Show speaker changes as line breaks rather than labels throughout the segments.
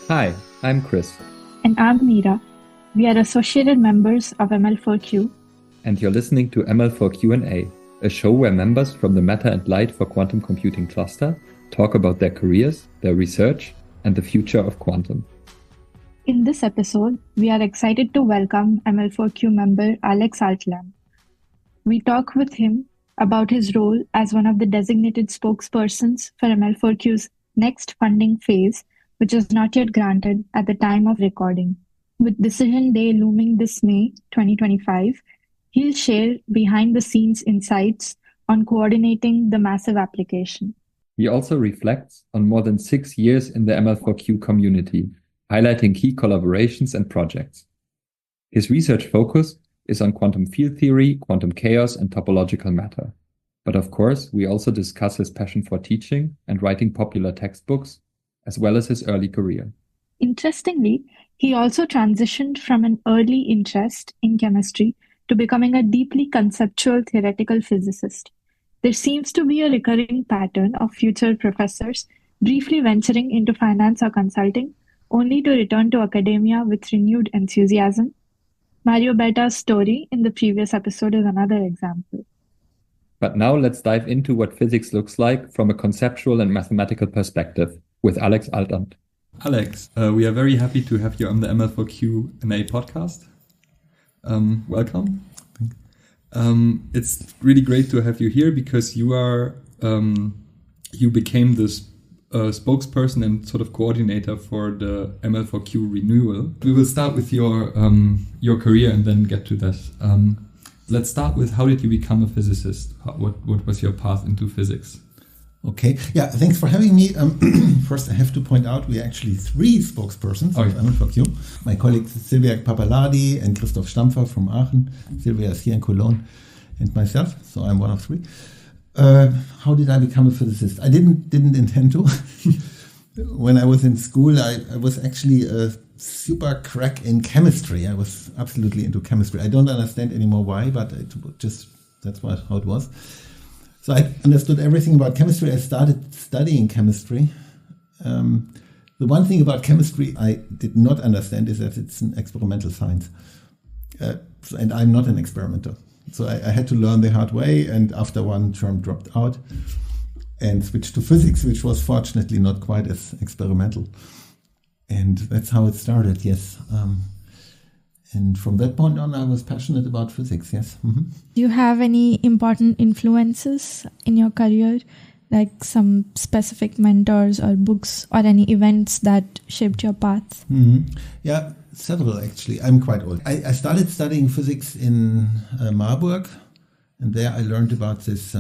Hi, I'm Chris.
And I'm Mira. We are associated members of ML4Q.
And you're listening to ML4Q&A, a show where members from the Matter and Light for Quantum Computing cluster talk about their careers, their research, and the future of quantum.
In this episode, we are excited to welcome ML4Q member Alex Altland. We talk with him about his role as one of the designated spokespersons for ML4Q's next funding phase, which is not yet granted at the time of recording. With decision day looming this May 2025, he'll share behind-the-scenes insights on coordinating the massive application.
He also reflects on more than 6 years in the ML4Q community, highlighting key collaborations and projects. His research focus is on quantum field theory, quantum chaos, and topological matter. But of course, we also discuss his passion for teaching and writing popular textbooks, as well as his early career.
Interestingly, he also transitioned from an early interest in chemistry to becoming a deeply conceptual theoretical physicist. There seems to be a recurring pattern of future professors briefly venturing into finance or consulting, only to return to academia with renewed enthusiasm. Mario Berta's story in the previous episode is another example.
But now let's dive into what physics looks like from a conceptual and mathematical perspective with Alex Altland.
Alex, we are very happy to have you on the ML4Q&A podcast. Welcome. It's really great to have you here because you are you became this spokesperson and sort of coordinator for the ML4Q renewal. We will start with your career and then get to that. Let's start with, how did you become a physicist? What was your path into physics?
Okay, yeah, thanks for having me. First, I have to point out we are actually 3 spokespersons of ML4Q. My colleagues Silvia Papalardi and Christoph Stampfer from Aachen. Silvia is here in Cologne, and myself, so I'm one of 3. How did I become a physicist? I didn't intend to. When I was in school, I was actually a super crack in chemistry. I was absolutely into chemistry. I don't understand anymore why, but that's how it was. So I understood everything about chemistry. I started studying chemistry. The one thing about chemistry I did not understand is that it's an experimental science. And I'm not an experimenter. So I had to learn the hard way, and after one term dropped out and switched to physics, which was fortunately not quite as experimental. And that's how it started, yes. And from that point on, I was passionate about physics, yes. Mm-hmm.
Do you have any important influences in your career, like some specific mentors or books or any events that shaped your path?
Mm-hmm. Yeah, several actually. I'm quite old. I started studying physics in Marburg, and there I learned about this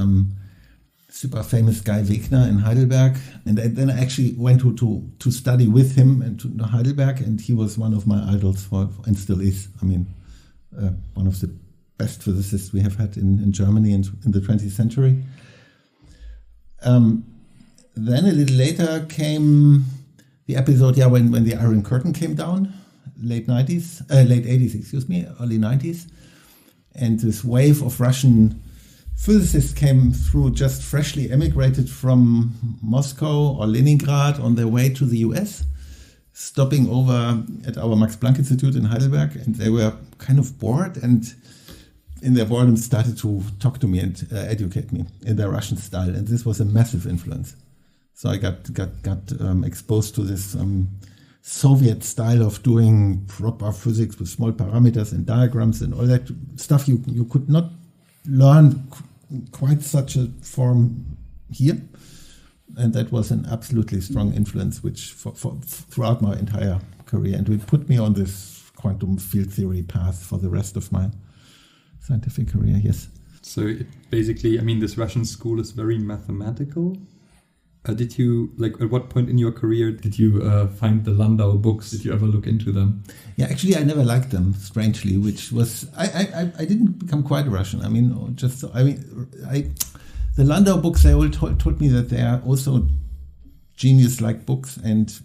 super famous guy Wegner in Heidelberg, and then I actually went to study with him and to Heidelberg, and he was one of my idols and still is. I mean, one of the best physicists we have had in Germany in the 20th century. Then a little later came the episode, when the Iron Curtain came down, late 80s, early 90s, and this wave of Russian physicists came through, just freshly emigrated from Moscow or Leningrad on their way to the US, stopping over at our Max Planck Institute in Heidelberg, and they were kind of bored, and in their boredom started to talk to me and educate me in their Russian style, and this was a massive influence. So I got exposed to this Soviet style of doing proper physics with small parameters and diagrams and all that stuff you could not learn quite such a form here, and that was an absolutely strong influence which for throughout my entire career, and it put me on this quantum field theory path for the rest of my scientific career. Yes.
So basically, this Russian school is very mathematical. Did you, at what point in your career did you find the Landau books? Did you ever look into them?
Yeah, actually, I never liked them, strangely, which was, I didn't become quite Russian. The Landau books, they all told me that they are also genius-like books, and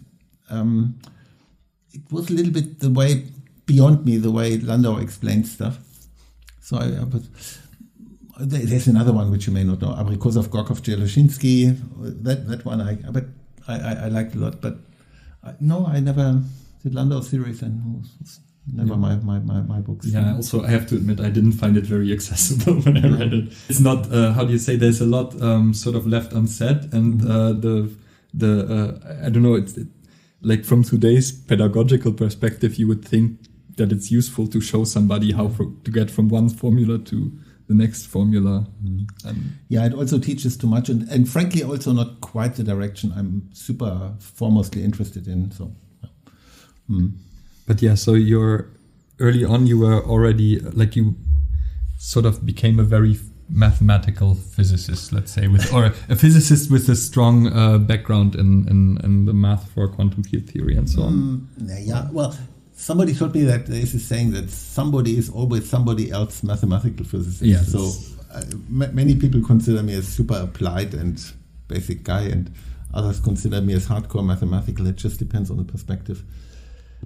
it was a little bit the way beyond me, the way Landau explained stuff. So there's another one which you may not know, Abrikosov, Gorkov, Jeloshinsky. That one I liked a lot, but No, I never did Landau series and was never my books.
Yeah, also I have to admit I didn't find it very accessible when I read it. It's not, how do you say, there's a lot sort of left unsaid, and I don't know, it's like from today's pedagogical perspective, you would think that it's useful to show somebody how to get from one formula to the next formula.
Yeah, it also teaches too much, and frankly also not quite the direction I'm super foremostly interested in. So,
But yeah, so early on you were already, like, you sort of became a very mathematical physicist, let's say, or a physicist with a strong background in the math for quantum field theory and so on.
Yeah, well, somebody told me that there is a saying that somebody is always somebody else mathematical physicist.
Yeah,
so many people consider me as super applied and basic guy, and others consider me as hardcore mathematical. It just depends on the perspective.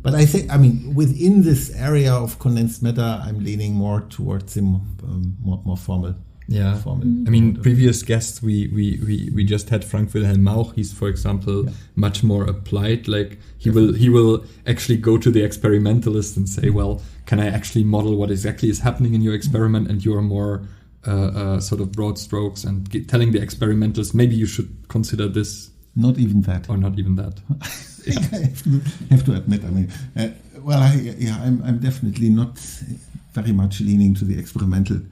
But I think, within this area of condensed matter, I'm leaning more towards the more formal.
Yeah, previous guests we just had Frank Wilhelm Mauch. He's, for example, much more applied. Like he will actually go to the experimentalist and say, well, can I actually model what exactly is happening in your experiment? And you're more sort of broad strokes and telling the experimentalist, maybe you should consider this.
Not even that.
Or not even that.
I have to admit, I'm definitely not very much leaning to the experimental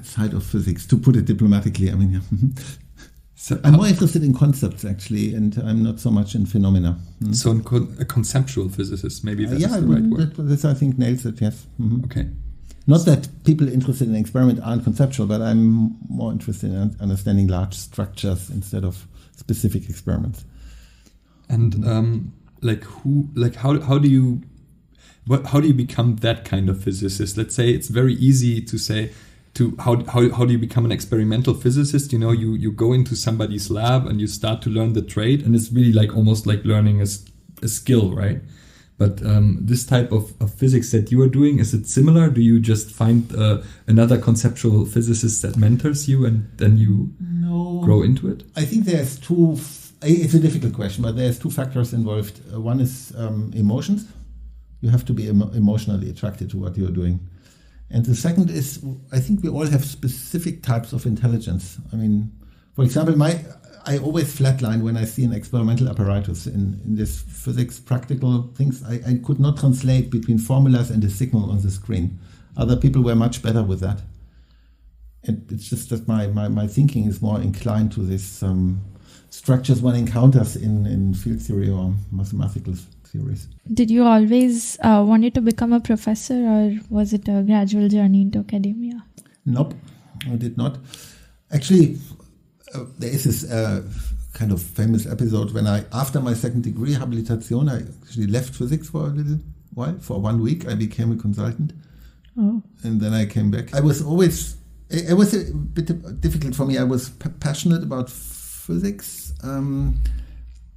side of physics, to put it diplomatically. So I'm more interested in concepts, actually, and I'm not so much in phenomena.
So a conceptual physicist, maybe that's the right word.
This, I think, nails it, yes.
Okay.
Not that people interested in experiment aren't conceptual, but I'm more interested in understanding large structures instead of specific experiments.
And how do you become that kind of physicist? Let's say it's very easy to say how do you become an experimental physicist? You know, you go into somebody's lab and you start to learn the trade, and it's really like almost like learning a skill, right? But this type of physics that you are doing, is it similar? Do you just find another conceptual physicist that mentors you and then you grow into it?
I think there's two. It's a difficult question, but there's two factors involved. One is emotions. You have to be emotionally attracted to what you're doing. And the second is, I think we all have specific types of intelligence. For example, I always flatline when I see an experimental apparatus in this physics practical things. I could not translate between formulas and a signal on the screen. Other people were much better with that. And it's just that my thinking is more inclined to this structures one encounters in field theory or mathematical theories.
Did you always wanted to become a professor, or was it a gradual journey into academia?
Nope, I did not. Actually, there is this kind of famous episode when after my second degree, habilitation, I actually left physics for a little while. For 1 week, I became a consultant.
Oh.
And then I came back. It was a bit difficult for me. I was passionate about physics,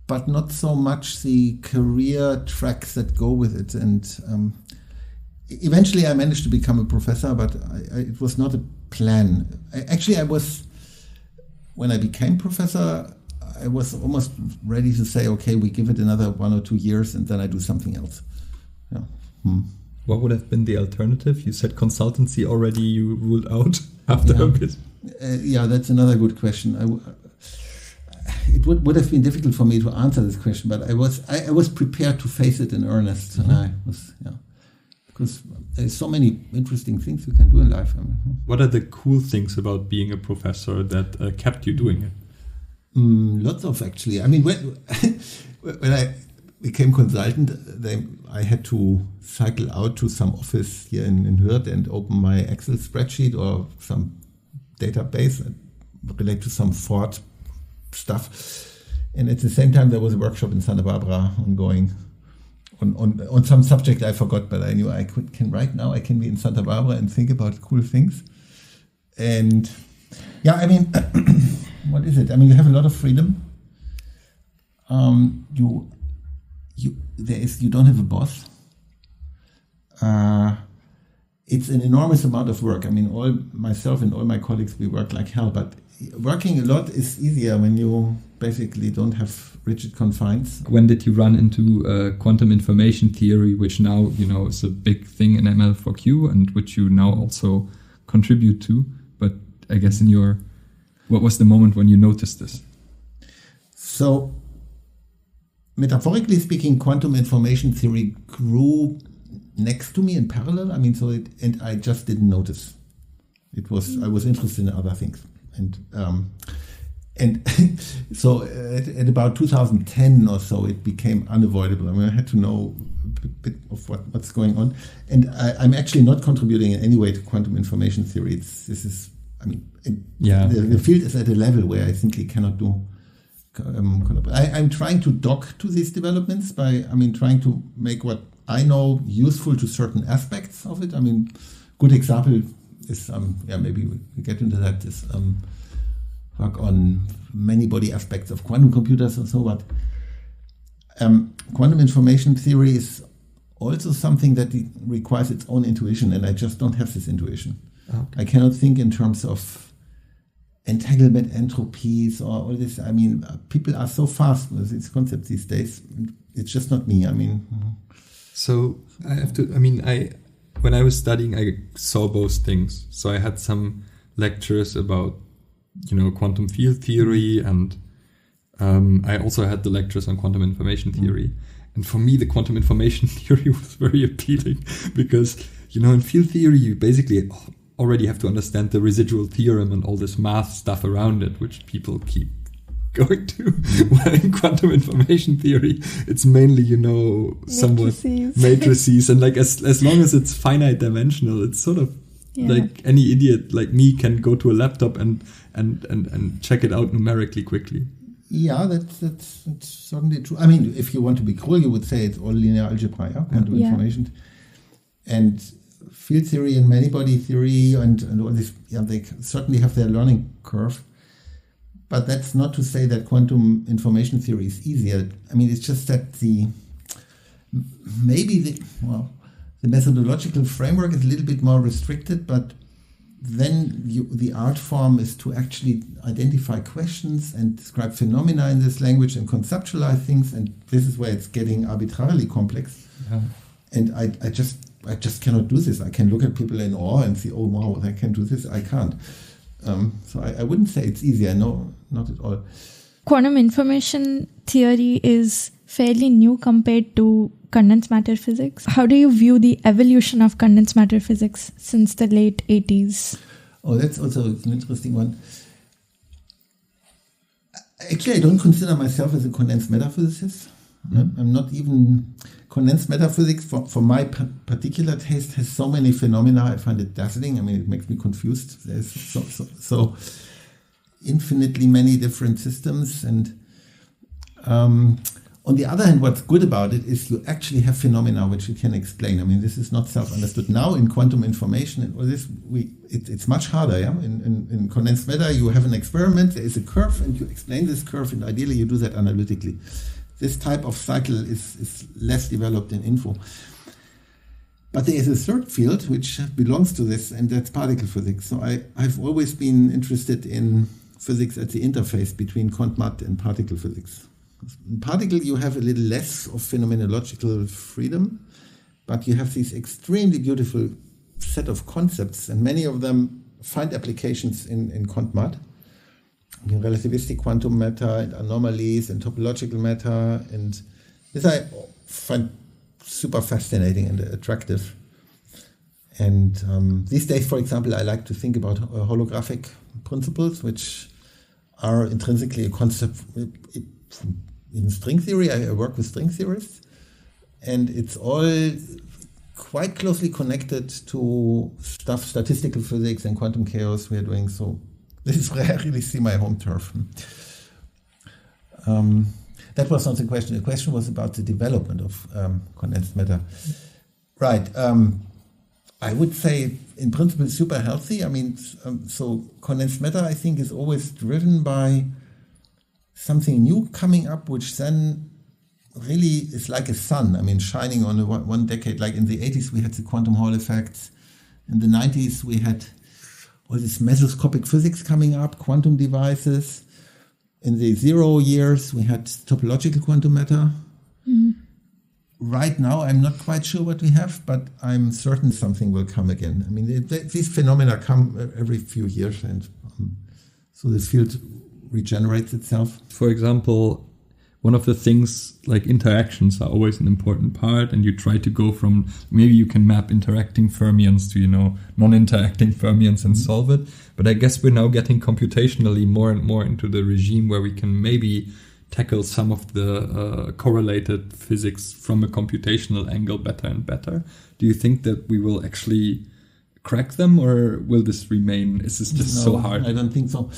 but not so much the career tracks that go with it. And eventually I managed to become a professor, but it was not a plan. When I became professor, I was almost ready to say, okay, we give it another 1 or 2 years and then I do something else. Yeah.
What would have been the alternative? You said consultancy already, you ruled out after a bit.
Yeah, that's another good question. It would have been difficult for me to answer this question, but I was prepared to face it in earnest, and I was, because there's so many interesting things you can do in life.
What are the cool things about being a professor that kept you doing it?
Lots of, actually. When I became consultant, I had to cycle out to some office here in Hürth and open my Excel spreadsheet or some database and relate to some Ford stuff. And at the same time, there was a workshop in Santa Barbara ongoing on some subject I forgot, but I knew I can right now. I can be in Santa Barbara and think about cool things. And what is it? You have a lot of freedom. You don't have a boss. It's an enormous amount of work. Myself and all my colleagues, we work like hell, but working a lot is easier when you basically don't have rigid confines.
When did you run into quantum information theory, which now, is a big thing in ML4Q and which you now also contribute to? But I guess what was the moment when you noticed this?
So, metaphorically speaking, quantum information theory grew next to me in parallel. And I just didn't notice. I was interested in other things. And so at about 2010 or so, it became unavoidable. I had to know a bit of what's going on. And I'm actually not contributing in any way to quantum information theory. The field is at a level where I simply cannot do. I'm trying to dock to these developments by, trying to make what I know useful to certain aspects of it. Good example is, maybe we get into that, is work on many body aspects of quantum computers and so on. Quantum information theory is also something that requires its own intuition, and I just don't have this intuition. Okay. I cannot think in terms of entanglement entropies or all this. People are so fast with these concepts these days. It's just not me.
So I have to, when I was studying, I saw both things. So I had some lectures about, quantum field theory, and I also had the lectures on quantum information theory. And for me, the quantum information theory was very appealing because, in field theory, you basically already have to understand the residual theorem and all this math stuff around it, which people keep going to. While in quantum information theory, it's mainly, somewhat matrices. And as long as it's finite dimensional, it's sort of like any idiot like me can go to a laptop and check it out numerically quickly.
Yeah, that's certainly true. If you want to be cruel, you would say it's all linear algebra, quantum information. And field theory and many-body theory and all this, they certainly have their learning curve. But that's not to say that quantum information theory is easier. It's just that the methodological framework is a little bit more restricted, but then the art form is to actually identify questions and describe phenomena in this language and conceptualize things, and this is where it's getting arbitrarily complex. Yeah. And I just cannot do this. I can look at people in awe and see, oh wow, I can do this. I can't. So I wouldn't say it's easier. No, not at all.
Quantum information theory is fairly new compared to condensed matter physics. How do you view the evolution of condensed matter physics since the late 80s?
Oh, that's also an interesting one. Actually, I don't consider myself as a condensed matter physicist. I'm not even... Condensed matter physics, for my particular taste, has so many phenomena. I find it dazzling. It makes me confused. There's so infinitely many different systems. And on the other hand, what's good about it is you actually have phenomena which you can explain. This is not self-understood. Now in quantum information and all this, it's much harder. Yeah? In condensed matter, you have an experiment, there is a curve, and you explain this curve, and ideally you do that analytically. This type of cycle is less developed in info. But there is a third field which belongs to this, and that's particle physics. So I've always been interested in physics at the interface between quant and particle physics. In particle, you have a little less of phenomenological freedom, but you have these extremely beautiful set of concepts, and many of them find applications in quant in relativistic quantum matter and anomalies and topological matter, and this I find super fascinating and attractive. And these days, for example, I like to think about holographic principles, which are intrinsically a concept in string theory. I work with string theorists, and it's all quite closely connected to stuff, statistical physics and quantum chaos we are doing. So this is where I really see my home turf. That was not the question. The question was about the development of condensed matter. Right. I would say, in principle, super healthy. So condensed matter, I think, is always driven by something new coming up, which then really is like a sun. Shining on one decade. Like in the 80s, we had the quantum Hall effects. In the 90s, we had all this mesoscopic physics coming up, quantum devices. In the 0 years, we had topological quantum matter.
Mm-hmm.
Right now, I'm not quite sure what we have, but I'm certain something will come again. I mean, these phenomena come every few years, and so the field regenerates itself.
For example, one of the things, like interactions are always an important part, and you try to go from, maybe you can map interacting fermions to, non-interacting fermions and solve it. But I guess we're now getting computationally more and more into the regime where we can maybe tackle some of the correlated physics from a computational angle better and better. Do you think that we will actually crack them, or will this remain? Is this just so hard?
I don't think so.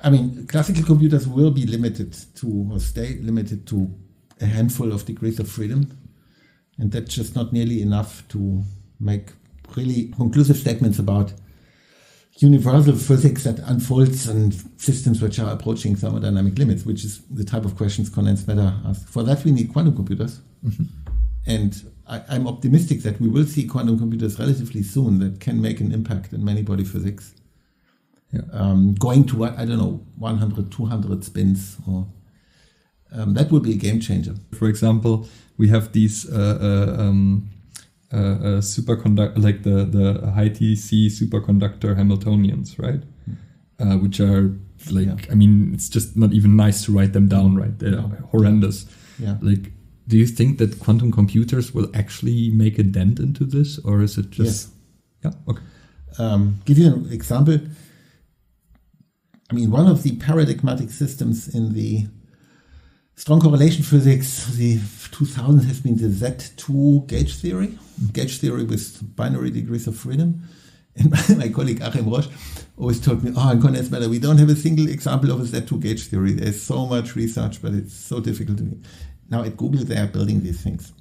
I mean, classical computers will be limited to, or stay limited to, a handful of degrees of freedom. And that's just not nearly enough to make really conclusive statements about universal physics that unfolds in systems which are approaching thermodynamic limits, which is the type of questions condensed matter asks. For that, we need quantum computers. Mm-hmm. And I'm optimistic that we will see quantum computers relatively soon that can make an impact in many-body physics. Yeah. Going to, 100, 200 spins, or that would be a game changer.
For example, we have these superconductor, like the high TC superconductor Hamiltonians, right? Which are it's just not even nice to write them down, right? They're horrendous.
Yeah.
Like, do you think that quantum computers will actually make a dent into this, or is it just?
Yes.
Yeah. Okay.
Give you an example. I mean, one of the paradigmatic systems in the strong correlation physics, the 2000s, has been the Z2 gauge theory with binary degrees of freedom. And my colleague Achim Roche always told me, in condensed matter, we don't have a single example of a Z2 gauge theory. There's so much research, but it's so difficult to do. Now at Google, they are building these things.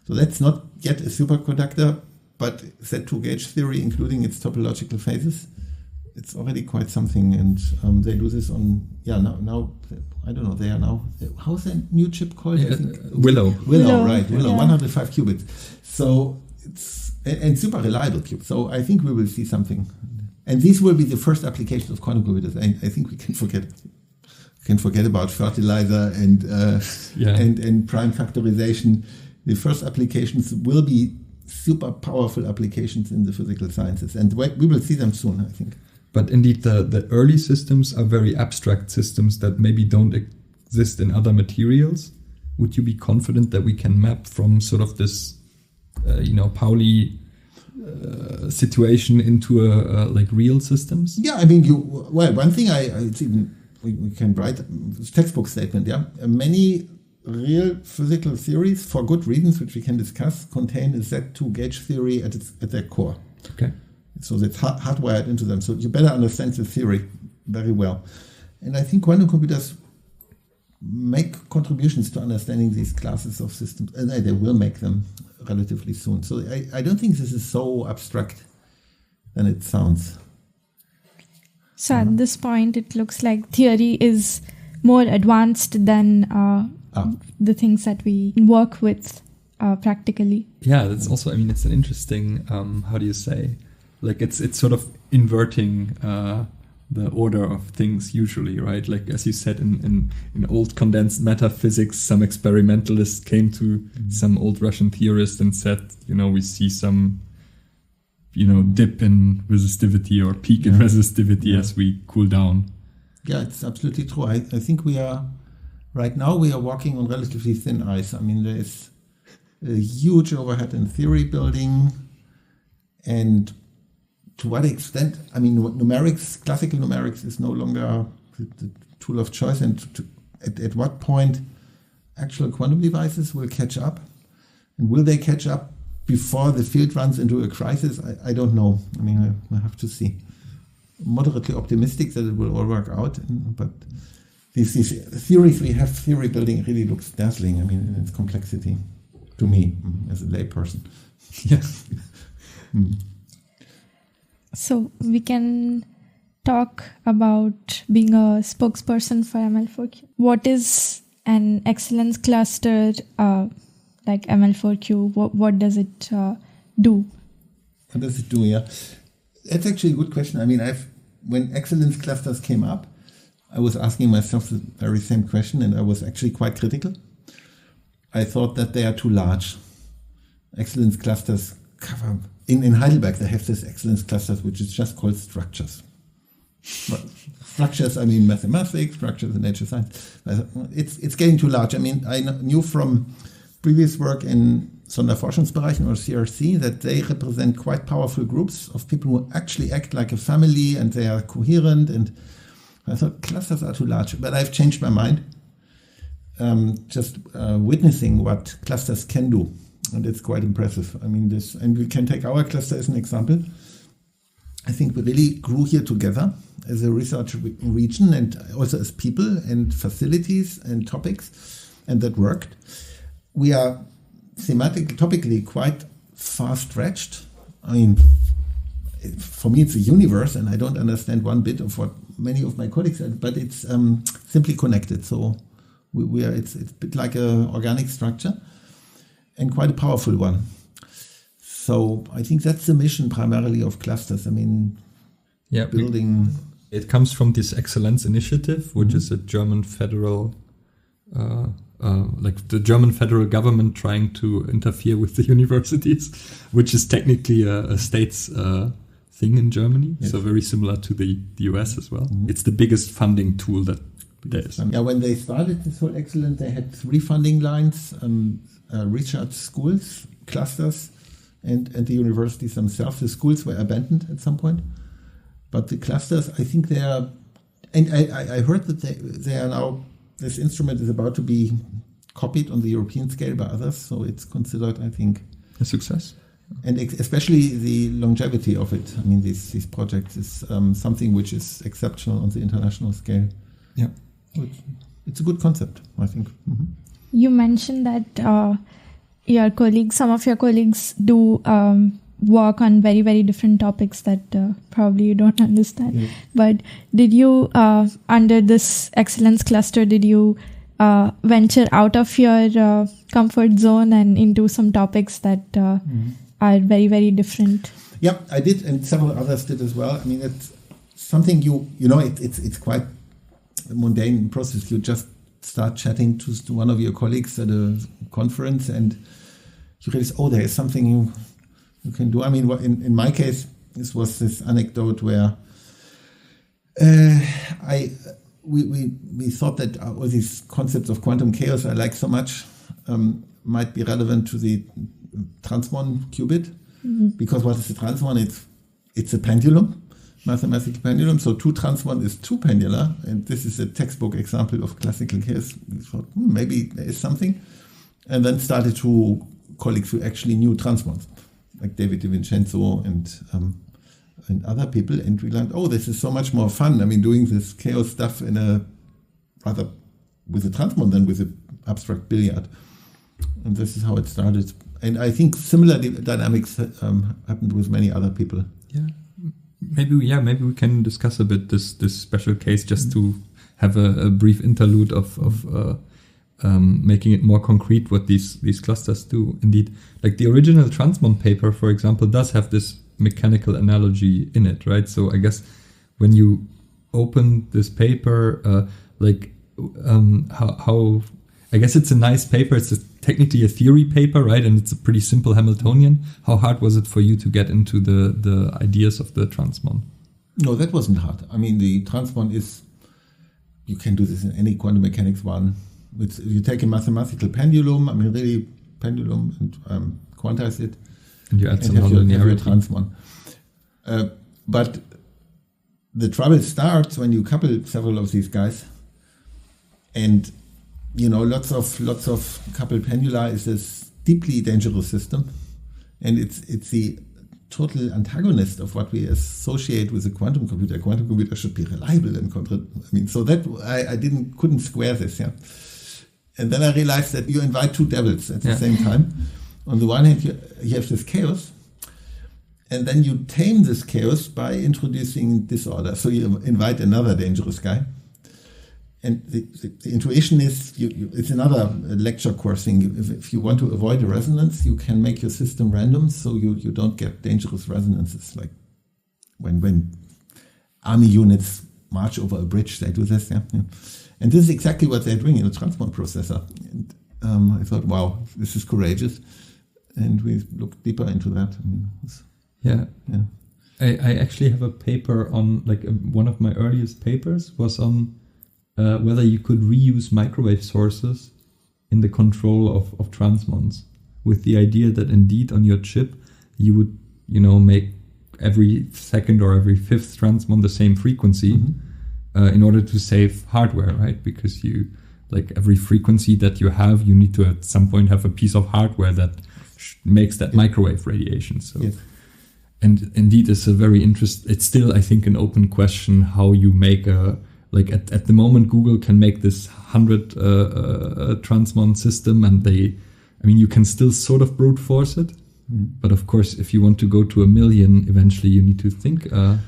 So that's not yet a superconductor, but Z2 gauge theory, including its topological phases, it's already quite something, and they do this on, now, I don't know, they are now, how's that new chip called?
Yeah, Willow,
right, 105 qubits. So it's, and super reliable qubits. So I think we will see something. And these will be the first applications of quantum computers. I think we can forget about fertilizer and prime factorization. The first applications will be super powerful applications in the physical sciences, and we will see them soon, I think.
But indeed, the early systems are very abstract systems that maybe don't exist in other materials. Would you be confident that we can map from sort of this, Pauli situation into like real systems?
Yeah, I mean, one thing it's even, we can write a textbook statement. Yeah, many real physical theories, for good reasons which we can discuss, contain a Z2 gauge theory at their core.
Okay.
So that's hardwired into them. So you better understand the theory very well. And I think quantum computers make contributions to understanding these classes of systems, and they will make them relatively soon. So I don't think this is so abstract than it sounds.
So at this point, it looks like theory is more advanced than the things that we work with practically.
Yeah, that's also, it's an interesting, how do you say, like it's sort of inverting the order of things usually, right? Like, as you said, in old condensed matter physics, some experimentalists came to some old Russian theorist and said, we see some, dip in resistivity or peak in resistivity as we cool down.
Yeah, it's absolutely true. I think right now we are walking on relatively thin ice. I mean, there is a huge overhead in theory building, and to what extent, numerics, classical numerics is no longer the tool of choice, and at what point actual quantum devices will catch up, and will they catch up before the field runs into a crisis? I don't know. We'll have to see. Moderately optimistic that it will all work out, but these theories we have, theory building really looks dazzling, in its complexity, to me, as a layperson.
Yeah.
So we can talk about being a spokesperson for ML4Q. What is an excellence cluster like ML4Q? What does it do?
What does it do? Yeah, that's actually a good question. When excellence clusters came up, I was asking myself the very same question, and I was actually quite critical. I thought that they are too large. Excellence clusters cover... In Heidelberg, they have this excellence clusters, which is just called structures. But structures, I mean mathematics, structures in nature science. It's getting too large. I mean, I knew from previous work in Sonderforschungsbereichen or CRC that they represent quite powerful groups of people who actually act like a family and they are coherent. And I thought clusters are too large, but I've changed my mind. Just witnessing what clusters can do, and it's quite impressive. I mean, and we can take our cluster as an example. I think we really grew here together as a research region and also as people and facilities and topics, and that worked. We are topically quite far-stretched. I mean, for me, it's a universe, and I don't understand one bit of what many of my colleagues said, but it's simply connected. So it's a bit like an organic structure and quite a powerful one. So I think that's the mission primarily of clusters. I mean, building...
It comes from this Excellence Initiative, which is a German federal... like the German federal government trying to interfere with the universities, which is technically a state's thing in Germany. Yes. So very similar to the US as well. Mm-hmm. It's the biggest funding tool that there is.
Yeah, when they started this whole Excellence, they had 3 funding lines, research schools, clusters, and the universities themselves. The schools were abandoned at some point. But the clusters, I think they are... And I heard that they are now... This instrument is about to be copied on the European scale by others, so it's considered, I think,
a success.
And especially the longevity of it. I mean, these projects is something which is exceptional on the international scale.
Yeah,
it's a good concept, I think. Mm-hmm.
You mentioned that some of your colleagues do work on very, very different topics that probably you don't understand. Yeah. But did you, under this excellence cluster, did you venture out of your comfort zone and into some topics that are very, very different?
Yeah, I did, and several others did as well. I mean, it's something it's quite a mundane process. You just start chatting to one of your colleagues at a conference, and you realize, there is something you can do. I mean, in my case, this was this anecdote where we thought that all these concepts of quantum chaos I like so much might be relevant to the transmon qubit, because what is a transmon? It's a pendulum, mathematical pendulum. So 2 transmon is 2 pendula, and this is a textbook example of classical chaos. We thought maybe there is something, and then started to colleagues who actually knew transmons, like David DiVincenzo and other people, and we learned, this is so much more fun. I mean, doing this chaos stuff with a transmon than with an abstract billiard. And this is how it started. And I think similar dynamics happened with many other people.
Yeah, maybe we can discuss a bit this special case just to have a brief interlude of making it more concrete what these clusters do. Indeed, like the original transmon paper, for example, does have this mechanical analogy in it, right? So I guess when you open this paper, how I guess it's a nice paper. It's technically a theory paper, right? And it's a pretty simple Hamiltonian. How hard was it for you to get into the ideas of the transmon?
No, that wasn't hard. I mean, the transmon is, you can do this in any quantum mechanics one. You take a mathematical pendulum, I mean, really pendulum, and quantize it,
and you add some
have your
nonlinearity.
Transmon. But the trouble starts when you couple several of these guys, and lots of coupled pendula is this deeply dangerous system, and it's the total antagonist of what we associate with a quantum computer. A quantum computer should be reliable and so that I couldn't square this. Yeah. And then I realized that you invite 2 devils at the same time. On the one hand, you have this chaos, and then you tame this chaos by introducing disorder. So you invite another dangerous guy. And the intuition is, it's another lecture course thing. If you want to avoid a resonance, you can make your system random so you don't get dangerous resonances, like when army units march over a bridge. They do this, yeah. And this is exactly what they're doing in a transmon processor. And I thought, wow, this is courageous. And we looked deeper into that.
Yeah. I actually have a paper on, one of my earliest papers was on whether you could reuse microwave sources in the control of transmons, with the idea that indeed on your chip you would, make every second or every fifth transmon the same frequency in order to save hardware, right? Because every frequency that you have, you need to at some point have a piece of hardware that makes that microwave radiation. So, and indeed, it's a very it's still, I think, an open question how you make at the moment, Google can make this 100 transmon system, and you can still sort of brute force it. But of course, if you want to go to 1 million, eventually you need to think.
Right.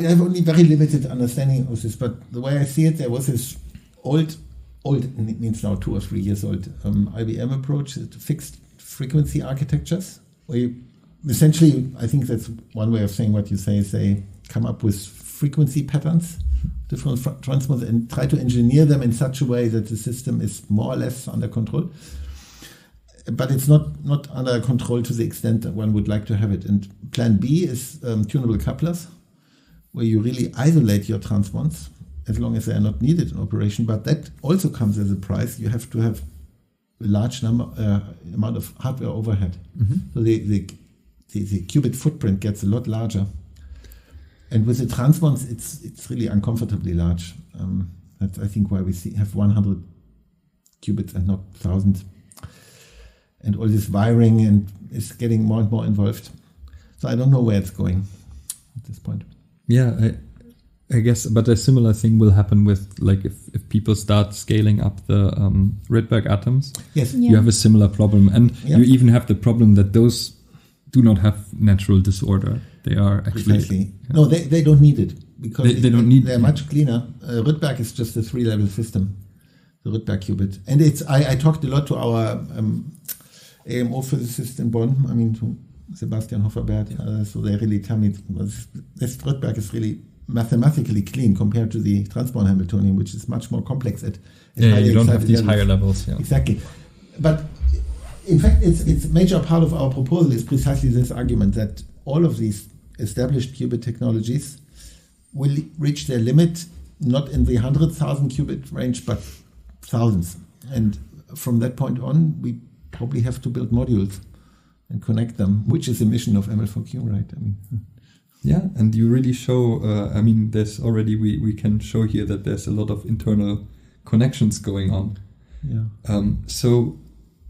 I have only very limited understanding of this, but the way I see it, there was this old, it means now 2 or 3 years old, IBM approach to fixed frequency architectures, where you, essentially, I think that's one way of saying what you say, is they come up with frequency patterns, different transmons, and try to engineer them in such a way that the system is more or less under control. But it's not under control to the extent that one would like to have it. And plan B is tunable couplers, where you really isolate your transmons as long as they are not needed in operation. But that also comes as a price. You have to have a large amount of hardware overhead. So the qubit footprint gets a lot larger. And with the transmons, it's really uncomfortably large. That's, I think, why we have 100 qubits and not 1,000. And all this wiring and is getting more and more involved. So I don't know where it's going at this point.
Yeah, I guess, but a similar thing will happen with, if people start scaling up the Rydberg atoms.
Yes.
You have a similar problem. And you even have the problem that those do not have natural disorder. They are actually...
Precisely. Yeah. No, they don't need it. Because
they don't need
they're much cleaner. Rydberg is just a 3-level system, the Rydberg qubit. And I talked a lot to our AMO physicist in Bonn, to Sebastian Hofferbert, so they really tell me this Rydberg is really mathematically clean compared to the transmon Hamiltonian, which is much more complex at
you don't have these higher levels. Yeah.
Exactly. But in fact, it's a major part of our proposal is precisely this argument that all of these established qubit technologies will reach their limit not in the 100,000 qubit range, but thousands. And from that point on, we probably have to build modules and connect them, which is the mission of ML4Q, right?
Yeah, and you really show, there's already, we can show here that there's a lot of internal connections going on.
Yeah.
So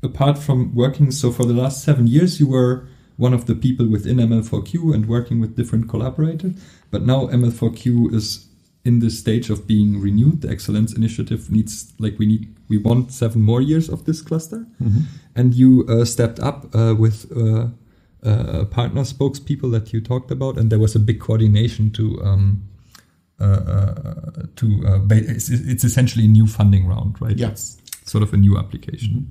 apart from working, so for the last 7 years, you were one of the people within ML4Q and working with different collaborators, but now ML4Q is in this stage of being renewed. The Excellence Initiative needs, we want 7 more years of this cluster. And you stepped up with partner spokespeople that you talked about, and there was a big coordination it's essentially a new funding round, right?
Yeah.
It's sort of a new application.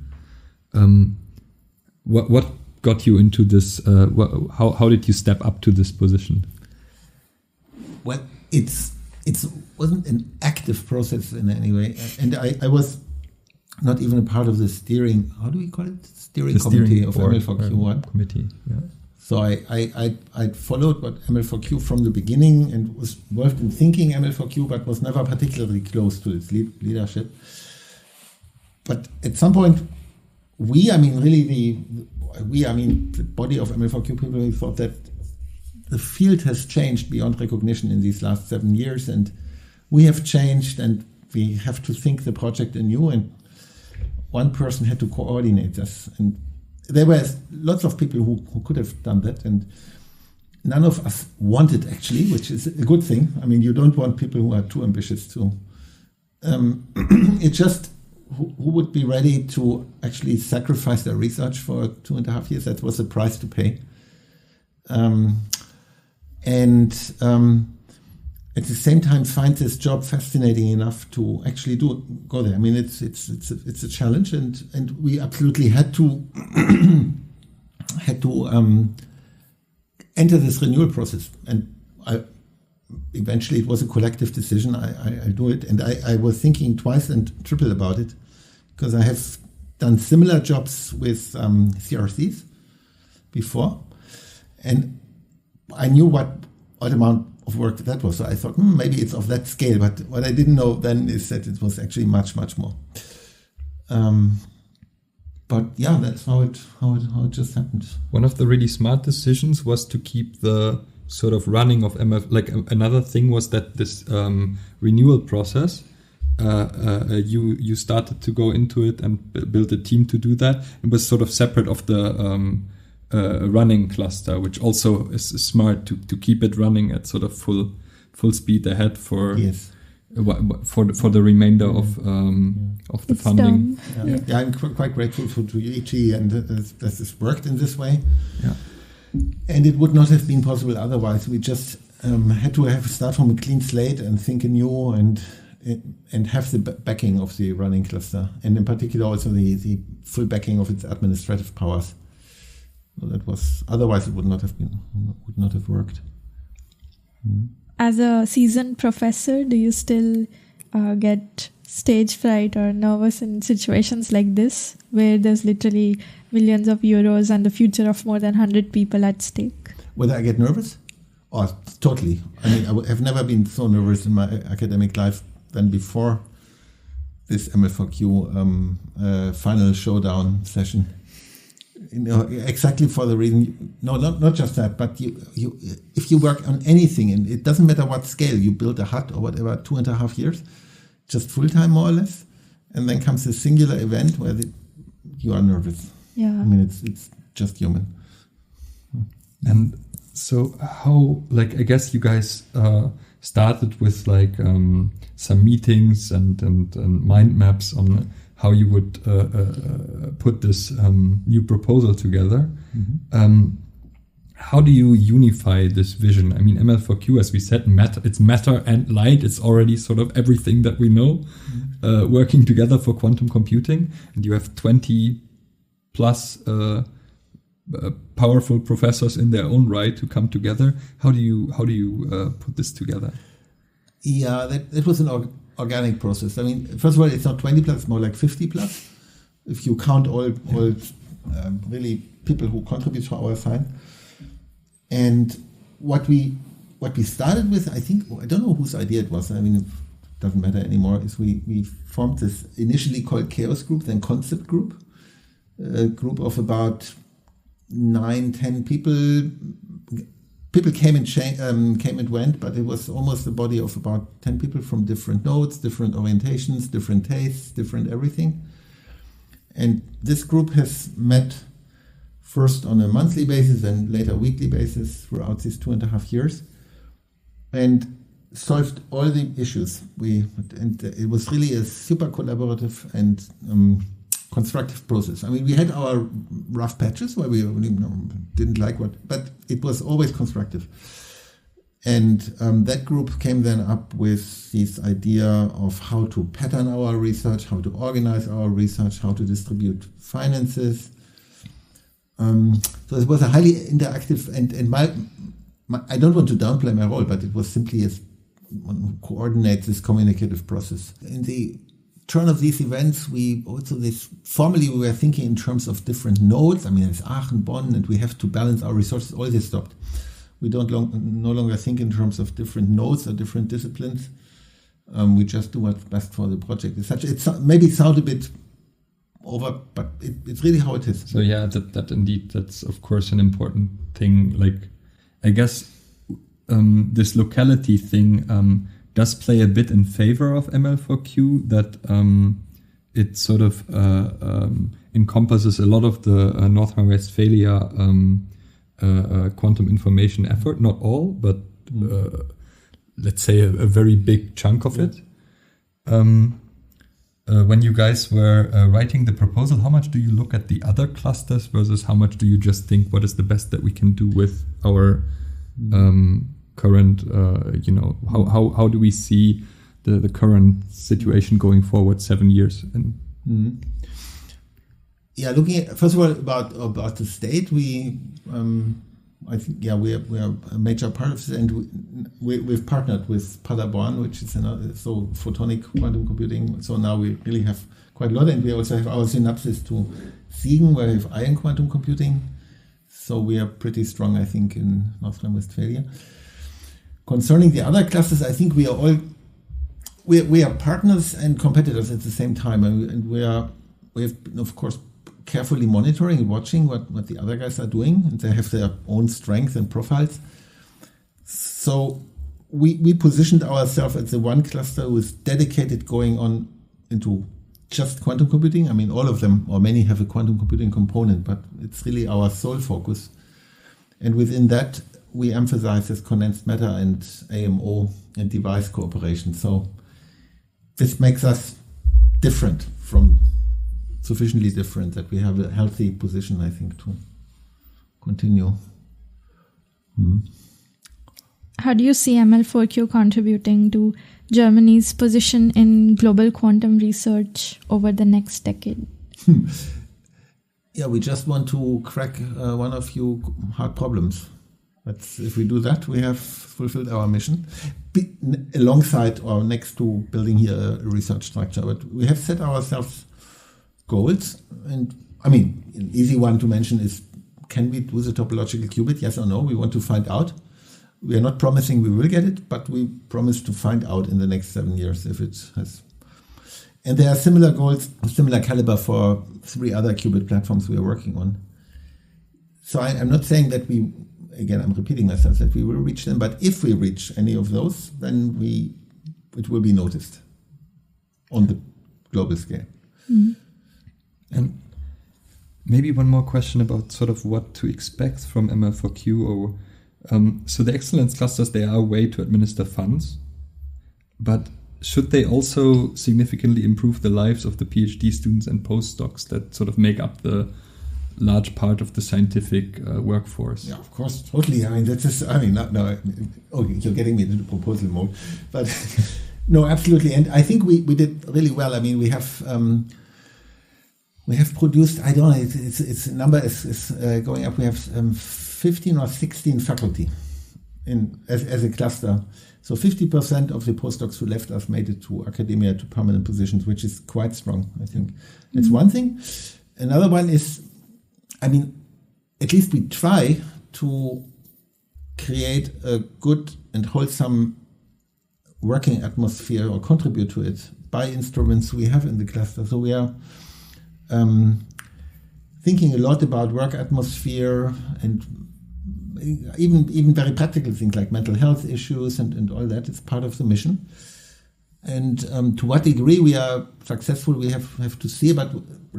What got you into this? How did you step up to this position?
Well, it wasn't an active process in any way, and I was not even a part of the steering. How do we call it? Steering committee of ML4Q1
committee. Yeah.
So I followed what ML4Q from the beginning and was involved in thinking ML4Q, but was never particularly close to its leadership. But at some point, the body of ML4Q people, we thought that the field has changed beyond recognition in these last 7 years, and we have changed, and we have to think the project anew, and one person had to coordinate this. And there were lots of people who could have done that, and none of us wanted, actually, which is a good thing. You don't want people who are too ambitious to. It's just who would be ready to actually sacrifice their research for 2.5 years. That was the price to pay. At the same time, find this job fascinating enough to actually go there. It's a challenge, and we absolutely had to enter this renewal process. And eventually it was a collective decision. I do it, and I was thinking twice and triple about it, because I have done similar jobs with CRCs before, and I knew what amount of work that was. So I thought maybe it's of that scale, but what I didn't know then is that it was actually much more. But yeah, that's how it just happened.
One of the really smart decisions was to keep the sort of running of ML. Like another thing was that this renewal process, you started to go into it and build a team to do that. It was sort of separate of the running cluster, which also is smart to keep it running at sort of full speed ahead for.
Yes.
For the remainder of the
It's
funding.
Yeah, I'm quite grateful to UEG and that this worked in this way.
Yeah.
And it would not have been possible otherwise. We just had to start from a clean slate and think anew and have the backing of the running cluster, and in particular also the full backing of its administrative powers. So that was, otherwise it would not have worked.
As a seasoned professor, do you still get stage fright or nervous in situations like this, where there's literally millions of euros and the future of more than 100 people at stake?
Whether I get nervous? Oh, totally. I mean, I have never been so nervous in my academic life than before this ML4Q final showdown session. You know, exactly for the reason. No, not just that, but you if you work on anything, and it doesn't matter what scale, you build a hut or whatever, 2.5 years, just full time more or less, and then comes a singular event where you are nervous.
Yeah,
I mean it's just human.
And so how, like, I guess you guys started with like some meetings and mind maps on how you would put this new proposal together.
Mm-hmm.
How do you unify this vision? I mean, ML4Q, as we said, it's matter and light. It's already sort of everything that we know, working together for quantum computing. And you have 20 plus powerful professors in their own right to come together. How do you put this together?
Yeah, that was an organic process. I mean, first of all, it's not 20 plus, it's more like 50 plus. If you count all really people who contribute to our sign. And what we started with, I think, I don't know whose idea it was. I mean, it doesn't matter anymore. Is we formed this initially called Chaos Group, then Concept Group, a group of about 9-10 people. People came and went, but it was almost a body of about 10 people from different nodes, different orientations, different tastes, different everything. And this group has met first on a monthly basis and later weekly basis throughout these 2.5 years, and solved all the issues. And it was really a super collaborative and constructive process. I mean, we had our rough patches where we really didn't like but it was always constructive. And that group came then up with this idea of how to pattern our research, how to organize our research, how to distribute finances. So it was a highly interactive, and my I don't want to downplay my role, but it was simply as one who coordinates this communicative process. In the turn of these events, formally we were thinking in terms of different nodes. I mean, it's Aachen, Bonn, and we have to balance our resources. All this stopped. We don't no longer think in terms of different nodes or different disciplines. We just do what's best for the project. Maybe it sounds a bit over, but it's really how it is.
So yeah, that indeed, that's of course an important thing. Like, I guess this locality thing does play a bit in favor of ML4Q, that it sort of encompasses a lot of the North Rhine-Westphalia quantum information effort. Not all, but let's say a very big chunk of it. When you guys were writing the proposal, how much do you look at the other clusters versus how much do you just think what is the best that we can do with our current, how do we see the current situation going forward 7 years?
Yeah, looking at, first of all, about the state, we I think, we are a major part of this, and we've partnered with Paderborn, which is another, so photonic quantum computing. So now we really have quite a lot, and we also have our synapses to Siegen, where we have ion quantum computing. So we are pretty strong, I think, in North Rhine-Westphalia. Concerning the other clusters, I think we are partners and competitors at the same time, and we have been, of course, carefully monitoring and watching what the other guys are doing, and they have their own strengths and profiles. So we positioned ourselves as the one cluster who is dedicated going on into just quantum computing. I mean, all of them, or many, have a quantum computing component, but it's really our sole focus. And within that, we emphasize this condensed matter and AMO and device cooperation. So this makes us sufficiently different that we have a healthy position, I think, to continue.
How do you see ML4Q contributing to Germany's position in global quantum research over the next decade?
We just want to crack one of few hard problems. If we do that, we have fulfilled our mission, alongside or next to building here a research structure. But we have set ourselves goals, and I mean, an easy one to mention is, can we do the topological qubit? Yes or no? We want to find out. We are not promising we will get it, but we promise to find out in the next 7 years if it has. And there are similar goals, similar caliber for 3 other qubit platforms we are working on. So I'm not saying that I'm repeating myself, that we will reach them, but if we reach any of those, then it will be noticed on the global scale.
Mm-hmm.
And maybe one more question about sort of what to expect from ML4Q. So the excellence clusters, they are a way to administer funds, but should they also significantly improve the lives of the PhD students and postdocs that sort of make up the large part of the scientific workforce?
Yeah, of course, totally. I mean, you're getting me into proposal mode, but no, absolutely. And I think we did really well. I mean, we have produced, I don't know, it's a number is going up. We have 15 or 16 faculty as a cluster. So 50% of the postdocs who left us made it to academia, to permanent positions, which is quite strong, I think. That's one thing. Another one is, I mean, at least we try to create a good and wholesome working atmosphere or contribute to it by instruments we have in the cluster. So we are thinking a lot about work atmosphere and even very practical things like mental health issues and all that. It's part of the mission. And to what degree we are successful, we have to see. But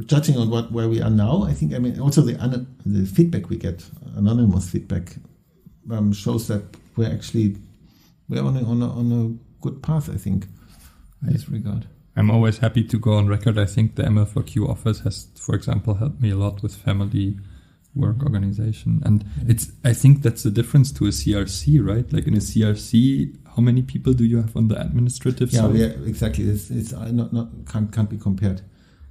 judging on where we are now, I think, I mean, also the feedback we get, anonymous feedback, shows that we're on a good path, I think, in this regard.
I'm always happy to go on record. I think the ML4Q office has, for example, helped me a lot with family work organization. And I think that's the difference to a CRC, right? Like in a CRC, how many people do you have on the administrative side?
Yeah, exactly. It's can't be compared.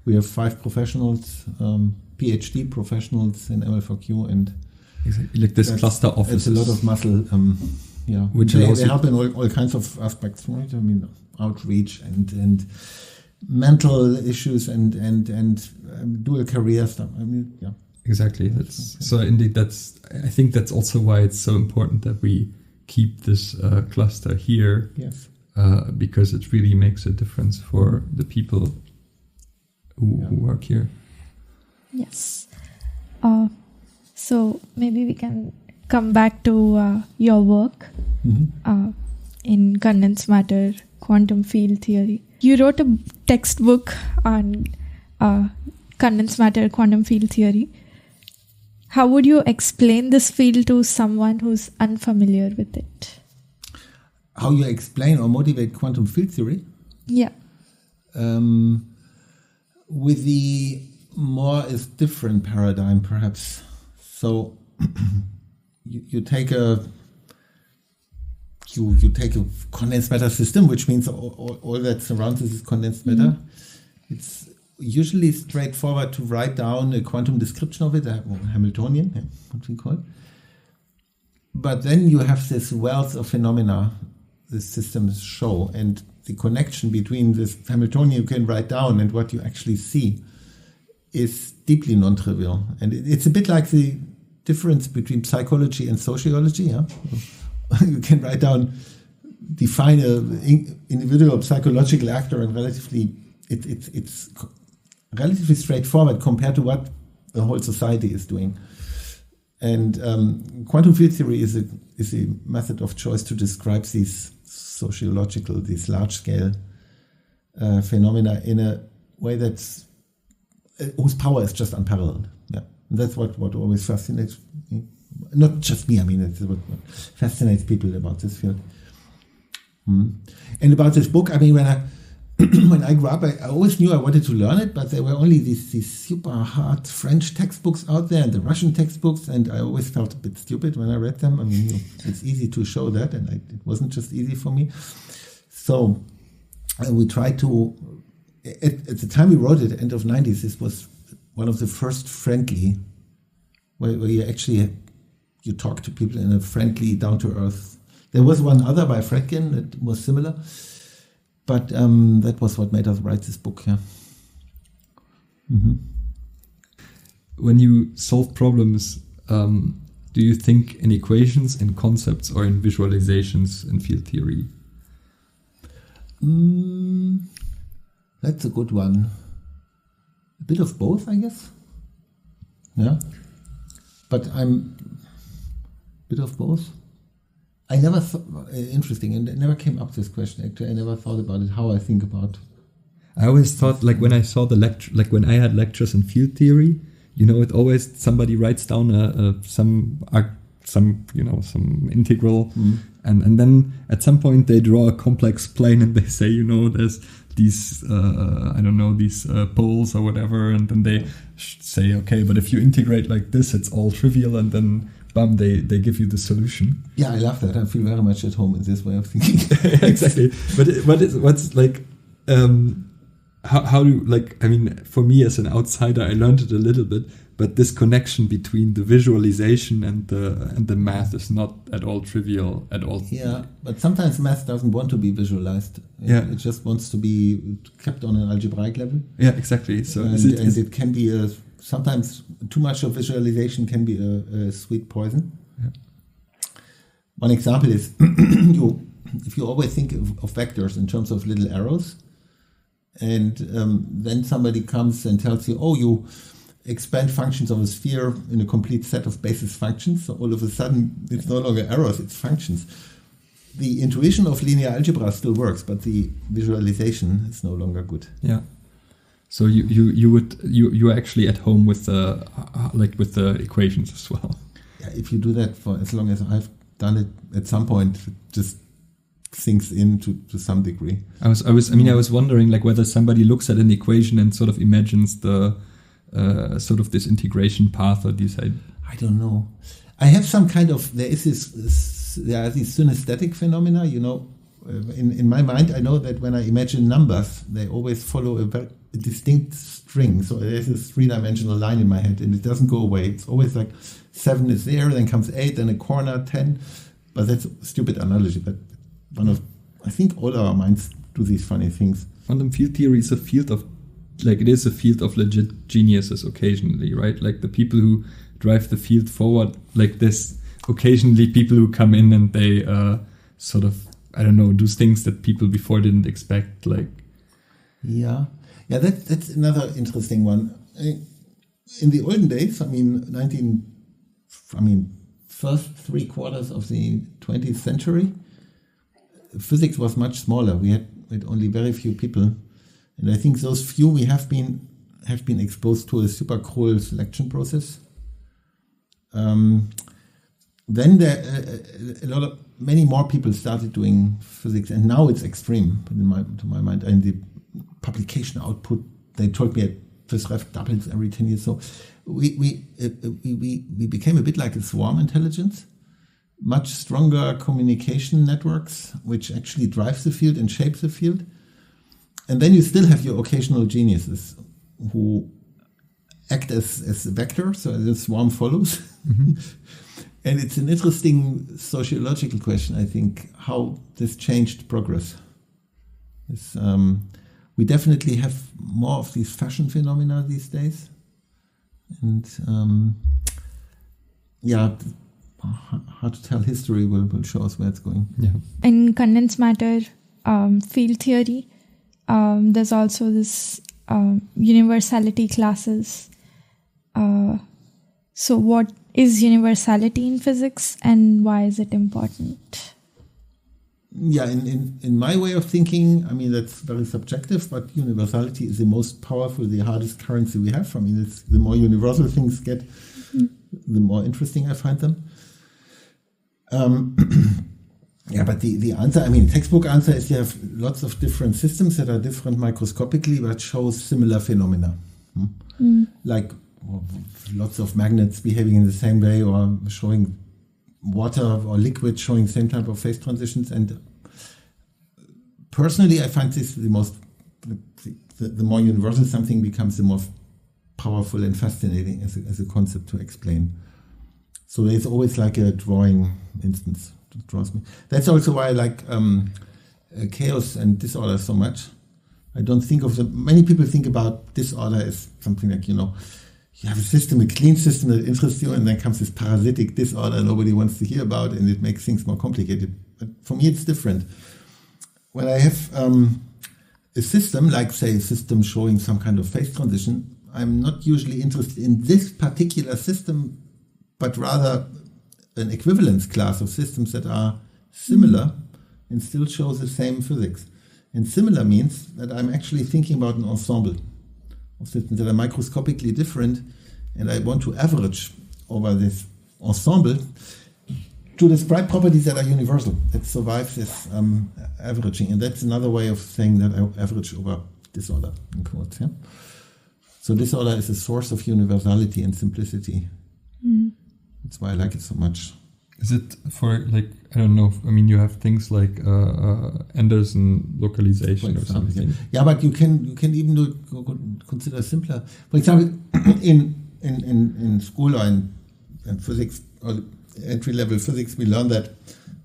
We have 5 professionals, PhD professionals in ML4Q, and
exactly. Like this cluster office.
It's a lot of muscle.
Which
they help in all kinds of aspects, right? I mean, outreach and mental issues and dual career stuff. I mean, yeah.
Exactly. So indeed, I think that's also why it's so important that we keep this cluster here.
Yes.
Because it really makes a difference for the people who work here.
Yes. So maybe we can come back to your work in condensed matter quantum field theory. You wrote a textbook on condensed matter quantum field theory. How would you explain this field to someone who's unfamiliar with it?
How you explain or motivate quantum field theory?
Yeah.
With the more is different paradigm, perhaps. So you take a condensed matter system, which means all that surrounds it is condensed matter. It's usually straightforward to write down a quantum description of it, or Hamiltonian, what we call it. But then you have this wealth of phenomena the systems show, and the connection between this Hamiltonian you can write down and what you actually see is deeply non-trivial. And it's a bit like the difference between psychology and sociology. Yeah? You can write down, define an individual psychological actor, and it's relatively straightforward compared to what the whole society is doing. And quantum field theory is a method of choice to describe these sociological, these large-scale phenomena in a way that's whose power is just unparalleled. Yeah, and that's what always fascinates me. Not just me. I mean, it's what fascinates people about this field. And about this book, I mean, when I grew up, I always knew I wanted to learn it, but there were only these super hard French textbooks out there and the Russian textbooks, and I always felt a bit stupid when I read them. I mean, it's easy to show that, and it wasn't just easy for me. So we tried to, at the time we wrote it, end of 90s, this was one of the first friendly, where you talk to people in a friendly, down-to-earth. There was one other by Fredkin that was similar. But that was what made us write this book, yeah. Mm-hmm.
When you solve problems, do you think in equations, in concepts, or in visualizations in field theory?
That's a good one. A bit of both, I guess. Yeah. But I'm a bit of both. I never thought, interesting, and it never came up this question, actually. I never thought about it, how I think about.
I always thought, like, when I saw the lecture, like when I had lectures in field theory, it always, somebody writes down some integral, and then at some point they draw a complex plane and they say, there's these, these poles or whatever, and then they say, okay, but if you integrate like this, it's all trivial, and then they give you the solution.
Yeah, I love that. I feel very much at home in this way of thinking.
Exactly. But what's like, how do, like, I mean, for me as an outsider, I learned it a little bit, but this connection between the visualization and the math is not at all trivial at all.
Yeah, but sometimes math doesn't want to be visualized. It just wants to be kept on an algebraic level.
Yeah, exactly. So
it can be sometimes too much of visualization can be a sweet poison. Yeah. One example is if you always think of vectors in terms of little arrows, and then somebody comes and tells you, you expand functions of a sphere in a complete set of basis functions, so all of a sudden it's no longer arrows, it's functions. The intuition of linear algebra still works, but the visualization is no longer good.
Yeah. So you're actually at home with the equations as well.
Yeah, if you do that for as long as I've done it, at some point it just sinks in to some degree. I
was wondering, like, whether somebody looks at an equation and sort of imagines the sort of this integration path or decide.
I don't know. I have some kind of, there are these synesthetic phenomena, in my mind. I know that when I imagine numbers, they always follow a very distinct string. So there's this three-dimensional line in my head, and it doesn't go away. It's always like 7 is there, then comes 8, then a corner, 10. But that's a stupid analogy. But I think all our minds do these funny things.
Quantum field theory is a field of, like, it is a field of legit geniuses occasionally, right? Like the people who drive the field forward, like this. Occasionally, people who come in and they sort of, I don't know, do things that people before didn't expect, like.
Yeah, that's another interesting one. In the olden days, first 3 quarters of the 20th century, physics was much smaller. We had only very few people, and I think those few we have been exposed to a super cruel selection process. Then many more people started doing physics, and now it's extreme to my mind. And the publication output, they told me at PhysRef doubles every 10 years. So we became a bit like a swarm intelligence, much stronger communication networks, which actually drives the field and shapes the field. And then you still have your occasional geniuses who act as a vector, so the swarm follows. Mm-hmm. And it's an interesting sociological question, I think, how this changed progress. We definitely have more of these fashion phenomena these days. And how to tell history will show us where it's going.
Yeah.
In condensed matter field theory, there's also this universality classes. So what is universality in physics and why is it important?
Yeah, in my way of thinking, I mean, that's very subjective, but universality is the most powerful, the hardest currency we have. I mean, it's the more universal things get, the more interesting I find them. But the answer, I mean, textbook answer is you have lots of different systems that are different microscopically, but show similar phenomena. Like lots of magnets behaving in the same way, or showing water or liquid showing the same type of phase transitions. And personally, I find this the more universal something becomes, the more powerful and fascinating as a concept to explain. So there's always like a drawing instance that draws me. That's also why I like chaos and disorder so much. I don't think of them. Many people think about disorder as something like, you have a system, a clean system that interests you, and then comes this parasitic disorder nobody wants to hear about, and it makes things more complicated. But for me, it's different. When I have a system, like say a system showing some kind of phase transition, I'm not usually interested in this particular system, but rather an equivalence class of systems that are similar and still show the same physics. And similar means that I'm actually thinking about an ensemble of systems that are microscopically different, and I want to average over this ensemble to describe properties that are universal, that survive this averaging. And that's another way of saying that I average over disorder, in quotes. Yeah? So disorder is a source of universality and simplicity. That's why I like it so much.
Is it for, like, I don't know, I mean, you have things like Anderson localization or something.
Yeah, but you can even consider simpler. For example, in school or in physics, or entry-level physics, we learn that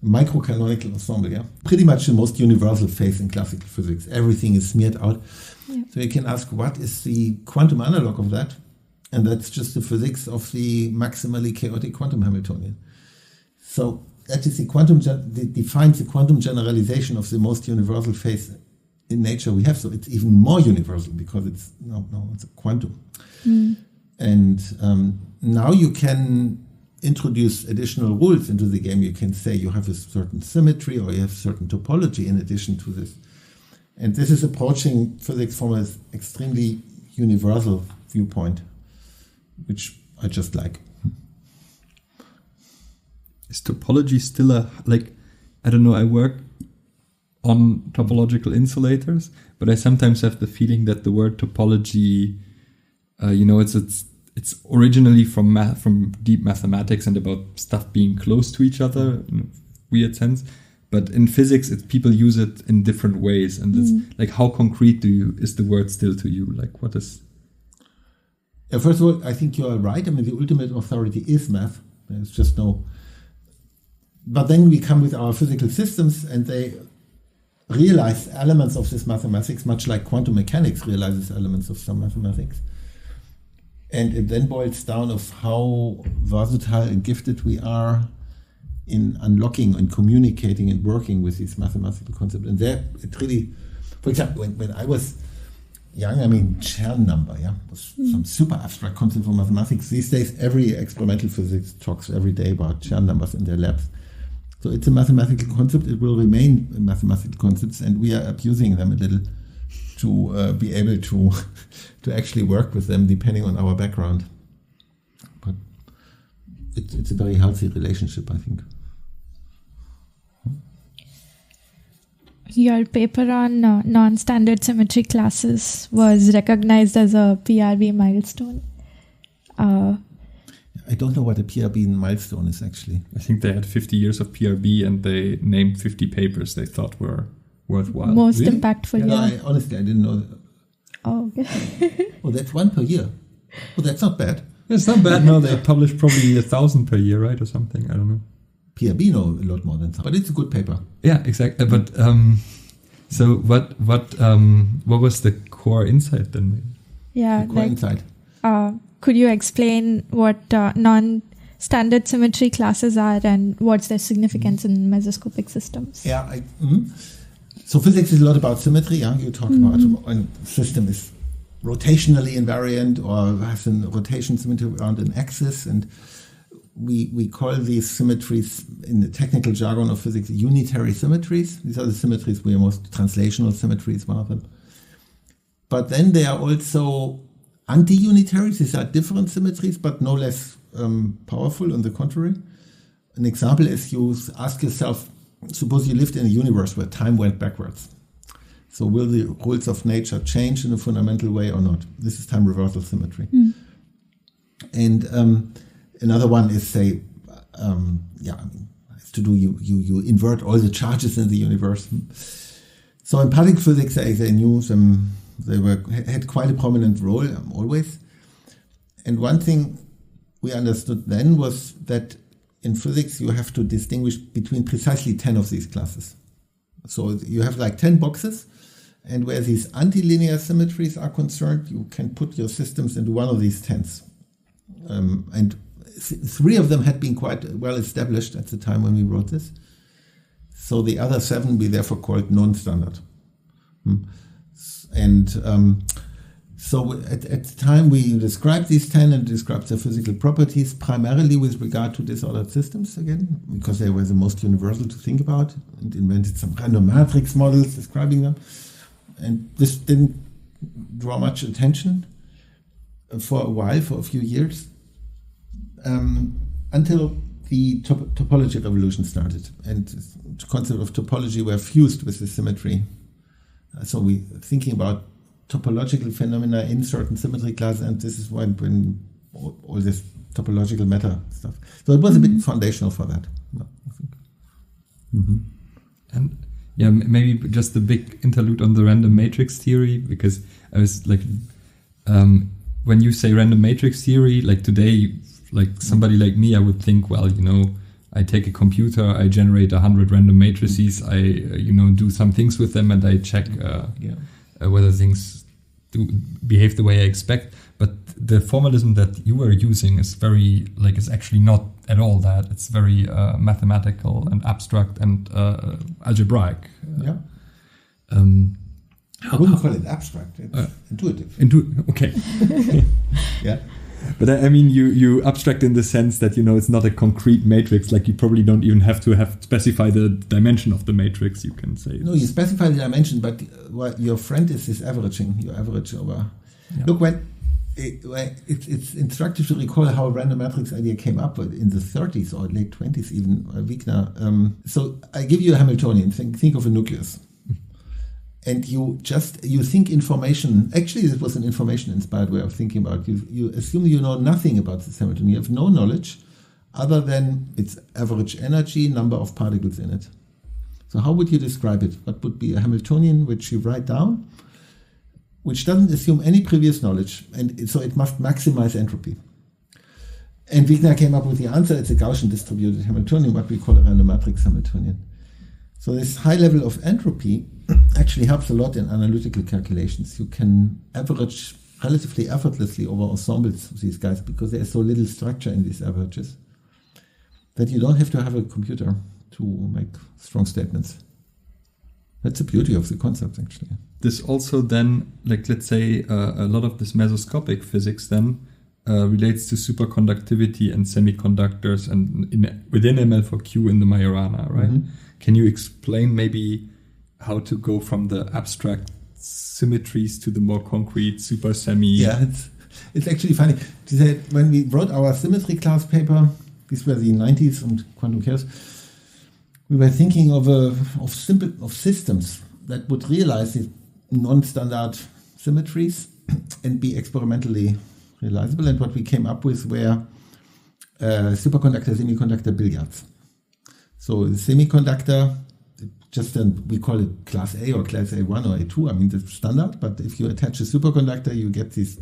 microcanonical ensemble, pretty much the most universal phase in classical physics. Everything is smeared out. Yeah. So you can ask, what is the quantum analog of that? And that's just the physics of the maximally chaotic quantum Hamiltonian. So that is defines the quantum generalization of the most universal phase in nature we have. So it's even more universal because it's a quantum. And now you can introduce additional rules into the game. You can say you have a certain symmetry or you have certain topology in addition to this. And this is approaching physics from an extremely universal viewpoint, which I just like.
Is topology still I don't know, I work on topological insulators, but I sometimes have the feeling that the word topology, it's originally from deep mathematics and about stuff being close to each other in a weird sense. But in physics, people use it in different ways. And it's like, how concrete is the word still to you? Like, what is...
Yeah, first of all, I think you are right. I mean, the ultimate authority is math. There's just no... But then we come with our physical systems and they realize elements of this mathematics, much like quantum mechanics realizes elements of some mathematics. And it then boils down of how versatile and gifted we are in unlocking and communicating and working with these mathematical concepts. And there, it really, for example, when I was young, I mean, Chern number, was some super abstract concept for mathematics. These days, every experimental physics talks every day about Chern numbers in their labs. So it's a mathematical concept. It will remain mathematical concepts, and we are abusing them a little to be able to actually work with them depending on our background. But it's a very healthy relationship, I think.
Your paper on non-standard symmetry classes was recognized as a PRB milestone.
I don't know what a PRB milestone is, actually.
I think they had 50 years of PRB and they named 50 papers they thought were worthwhile.
Most really? Impactful, yeah.
Honestly, I didn't know that.
Oh, okay.
Oh, that's one per year. Oh, that's not bad.
It's not bad. No, they publish probably 1,000 per year, right, or something. I don't know.
PRB know a lot more than some, but it's a good paper.
Yeah, exactly. But so what was the core insight then?
Yeah,
The core insight.
Could you explain what non-standard symmetry classes are and what's their significance in mesoscopic systems?
Yeah. So physics is a lot about symmetry. Yeah, you talk about when a system is rotationally invariant or has a rotation symmetry around an axis, and we call these symmetries in the technical jargon of physics unitary symmetries. These are the symmetries we are most translational symmetries, one of them. But then there are also anti-unitaries. These are different symmetries, but no less powerful. On the contrary, an example is you ask yourself, suppose you lived in a universe where time went backwards. So will the rules of nature change in a fundamental way or not? This is time reversal symmetry. And another one is, say, it's to do you invert all the charges in the universe. So in particle physics, they knew them. They had quite a prominent role always. And one thing we understood then was that in physics you have to distinguish between precisely 10 of these classes. So you have like 10 boxes, and where these antilinear symmetries are concerned, you can put your systems into one of these 10s. And 3 of them had been quite well established at the time when we wrote this. So the other 7 we therefore called non-standard. And so at the time we described these 10 and described their physical properties primarily with regard to disordered systems again, because they were the most universal to think about, and invented some random matrix models describing them. And this didn't draw much attention for a while, for a few years, until the topology revolution started. And the concept of topology were fused with the symmetry. So we thinking about topological phenomena in certain symmetry classes, and this is when all this topological matter stuff. So it was a bit foundational for that. I think.
And yeah, maybe just a big interlude on the random matrix theory, because I was like, when you say random matrix theory, like today, like somebody like me, I would think, well, I take a computer, I generate 100 random matrices, I do some things with them, and I check whether things do behave the way I expect. But the formalism that you were using is very is actually not at all that. It's very mathematical and abstract and algebraic.
I wouldn't call it abstract. It's intuitive.
Okay.
Yeah.
But I mean, you abstract in the sense that, it's not a concrete matrix. Like you probably don't even have to specify the dimension of the matrix, you can say.
No, you specify the dimension, but what your friend is averaging. You average over. Yeah. Look, it's instructive to recall how a random matrix idea came up in the 30s or late 20s, even Wigner. So I give you a Hamiltonian. Think of a nucleus. And you think information. Actually, it was an information-inspired way of thinking about it. You assume you know nothing about this Hamiltonian. You have no knowledge other than its average energy, number of particles in it. So how would you describe it? What would be a Hamiltonian which you write down, which doesn't assume any previous knowledge, and so it must maximize entropy. And Wigner came up with the answer. It's a Gaussian distributed Hamiltonian, what we call a random matrix Hamiltonian. So this high level of entropy actually helps a lot in analytical calculations. You can average relatively effortlessly over ensembles of these guys because there's so little structure in these averages that you don't have to have a computer to make strong statements. That's the beauty of the concept, actually.
This also then, let's say, a lot of this mesoscopic physics then relates to superconductivity and semiconductors and within ML4Q in the Majorana, right? Mm-hmm. Can you explain maybe how to go from the abstract symmetries to the more concrete super semi?
Yeah, it's actually funny. When we wrote our symmetry class paper, these were the 90s and quantum chaos, we were thinking of systems that would realize the non-standard symmetries and be experimentally realizable. And what we came up with were superconductor-semiconductor billiards. So the semiconductor, we call it class A or class A1 or A2. I mean, that's standard. But if you attach a superconductor, you get these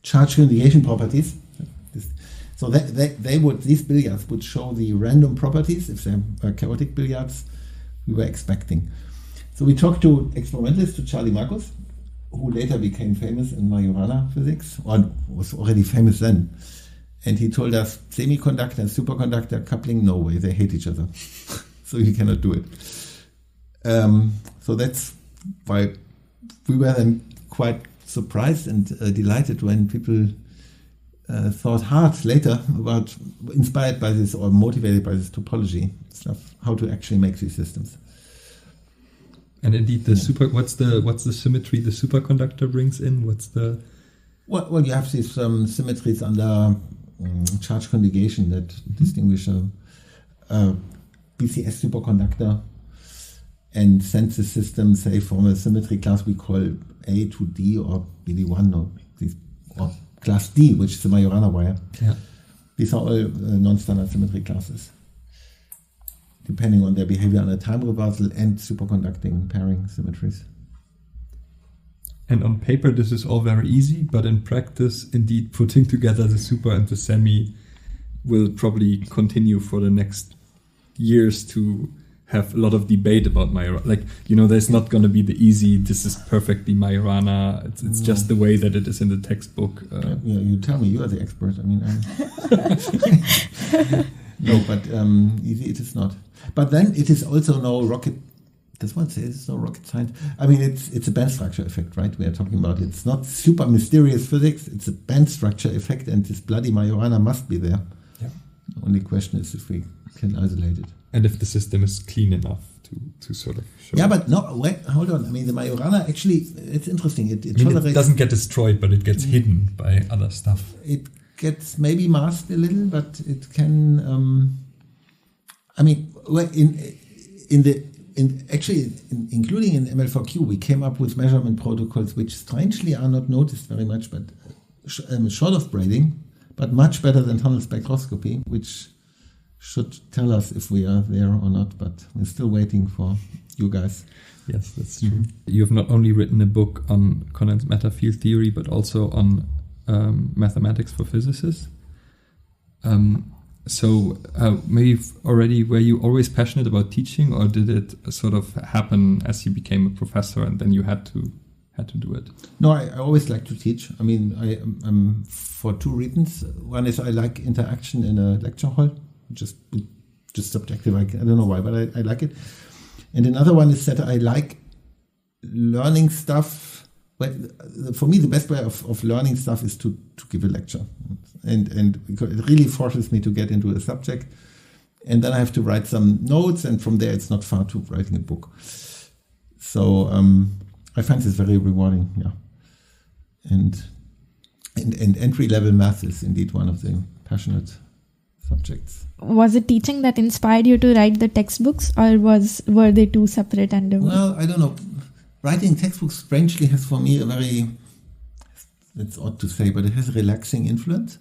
charge conjugation properties. This So these billiards would show the random properties, if they're chaotic billiards, we were expecting. So we talked to experimentalists, to Charlie Marcus, who later became famous in Majorana physics, or was already famous then. And he told us, semiconductor and superconductor coupling, no way, they hate each other. So you cannot do it. So that's why we were then quite surprised and delighted when people thought hard later about, inspired by this or motivated by this topology stuff, how to actually make these systems.
And indeed, what's the symmetry the superconductor brings in?
Well, you have these symmetries under charge conjugation that distinguish a BCS superconductor and send the system, say, from a symmetry class we call A to D or BD1 or class D, which is the Majorana wire.
Yeah.
These are all non-standard symmetry classes, depending on their behavior under time reversal and superconducting pairing symmetries.
And on paper, this is all very easy, but in practice, indeed, putting together the super and the semi will probably continue for the next years to have a lot of debate about Majorana. Like, there's not going to be the easy, this is perfectly Majorana. It's just the way that it is in the textbook.
You tell me, you are the expert. I mean, no, but easy it is not. But then it is also no rocket. Does one say it's no rocket science? I mean, it's a band structure effect, right? We are talking about. It's not super mysterious physics. It's a band structure effect, and this bloody Majorana must be there.
Yeah.
The only question is if we can isolate it,
and if the system is clean enough to sort of show.
Yeah, but no, wait, hold on. I mean, the Majorana actually, it's interesting. It
doesn't get destroyed, but it gets hidden by other stuff.
It gets maybe masked a little, but it can. Including in ML4Q, we came up with measurement protocols which strangely are not noticed very much, but short of braiding, but much better than tunnel spectroscopy, which should tell us if we are there or not, but we're still waiting for you guys.
Yes, that's true. You have not only written a book on condensed matter field theory, but also on mathematics for physicists. So maybe already were you always passionate about teaching, or did it sort of happen as you became a professor and then you had to do it?
No, I always like to teach. I mean, I'm for two reasons. One is I like interaction in a lecture hall, just subjective. I don't know why, but I like it. And another one is that I like learning stuff. But for me, the best way of learning stuff is to give a lecture, and because it really forces me to get into a subject, and then I have to write some notes, and from there it's not far to writing a book. So I find this very rewarding, yeah. And entry level math is indeed one of the passionate subjects.
Was it teaching that inspired you to write the textbooks, or were they two separate endeavors?
Well, I don't know. Writing textbooks strangely has for me a very, it's odd to say, but it has a relaxing influence.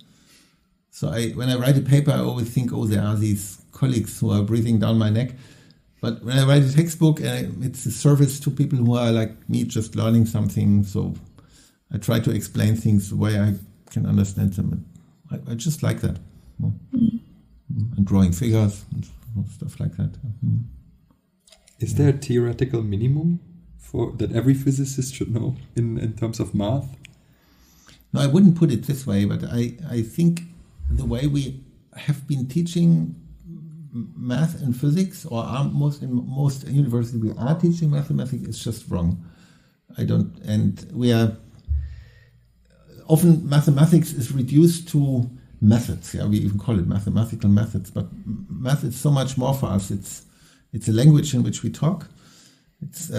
So when I write a paper, I always think, there are these colleagues who are breathing down my neck. But when I write a textbook, it's a service to people who are like me, just learning something. So I try to explain things the way I can understand them. I just like that. And drawing figures and stuff like that.
Is there a theoretical minimum that every physicist should know in terms of math?
No, I wouldn't put it this way, but I think the way we have been teaching math and physics, or in most universities we are teaching mathematics, is just wrong. We are often mathematics is reduced to methods. Yeah, we even call it mathematical methods, but math is so much more for us. It's a language in which we talk. It's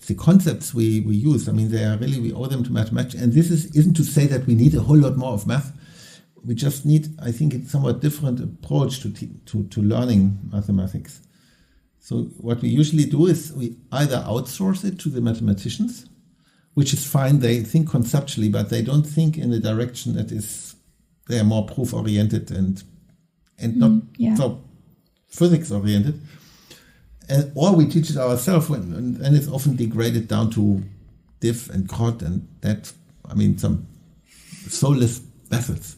the concepts we use. I mean, they are really, we owe them to mathematics. And this isn't to say that we need a whole lot more of math. We just need, I think, a somewhat different approach to learning mathematics. So what we usually do is we either outsource it to the mathematicians, which is fine. They think conceptually, but they don't think in the direction that is, they are more proof-oriented and not so physics-oriented. Or we teach it ourselves, and it's often degraded down to diff and crot and that, some soulless methods.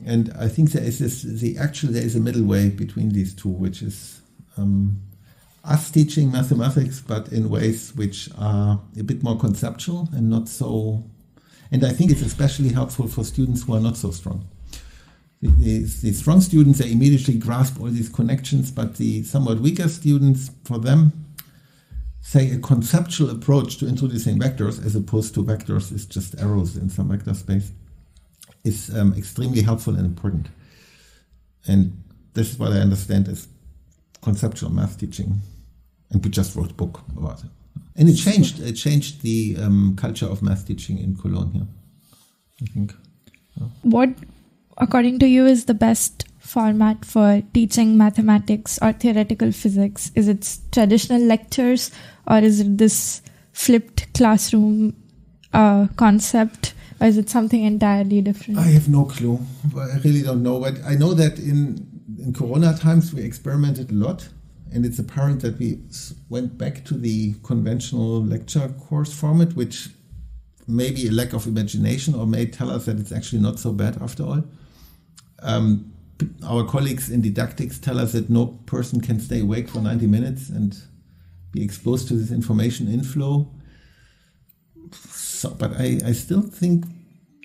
And I think there is a middle way between these two, which is us teaching mathematics, but in ways which are a bit more conceptual and not so. And I think it's especially helpful for students who are not so strong. The strong students, they immediately grasp all these connections, but the somewhat weaker students, for them, say a conceptual approach to introducing vectors as opposed to vectors is just arrows in some vector space is extremely helpful and important. And this is what I understand as conceptual math teaching. And we just wrote a book about it. And it changed the culture of math teaching in Cologne here, I think. Yeah.
What, according to you, is the best format for teaching mathematics or theoretical physics? Is it traditional lectures, or is it this flipped classroom concept, or is it something entirely different?
I have no clue. I really don't know. But I know that in Corona times we experimented a lot, and it's apparent that we went back to the conventional lecture course format, which may be a lack of imagination or may tell us that it's actually not so bad after all. Our colleagues in didactics tell us that no person can stay awake for 90 minutes and be exposed to this information inflow. So, but I still think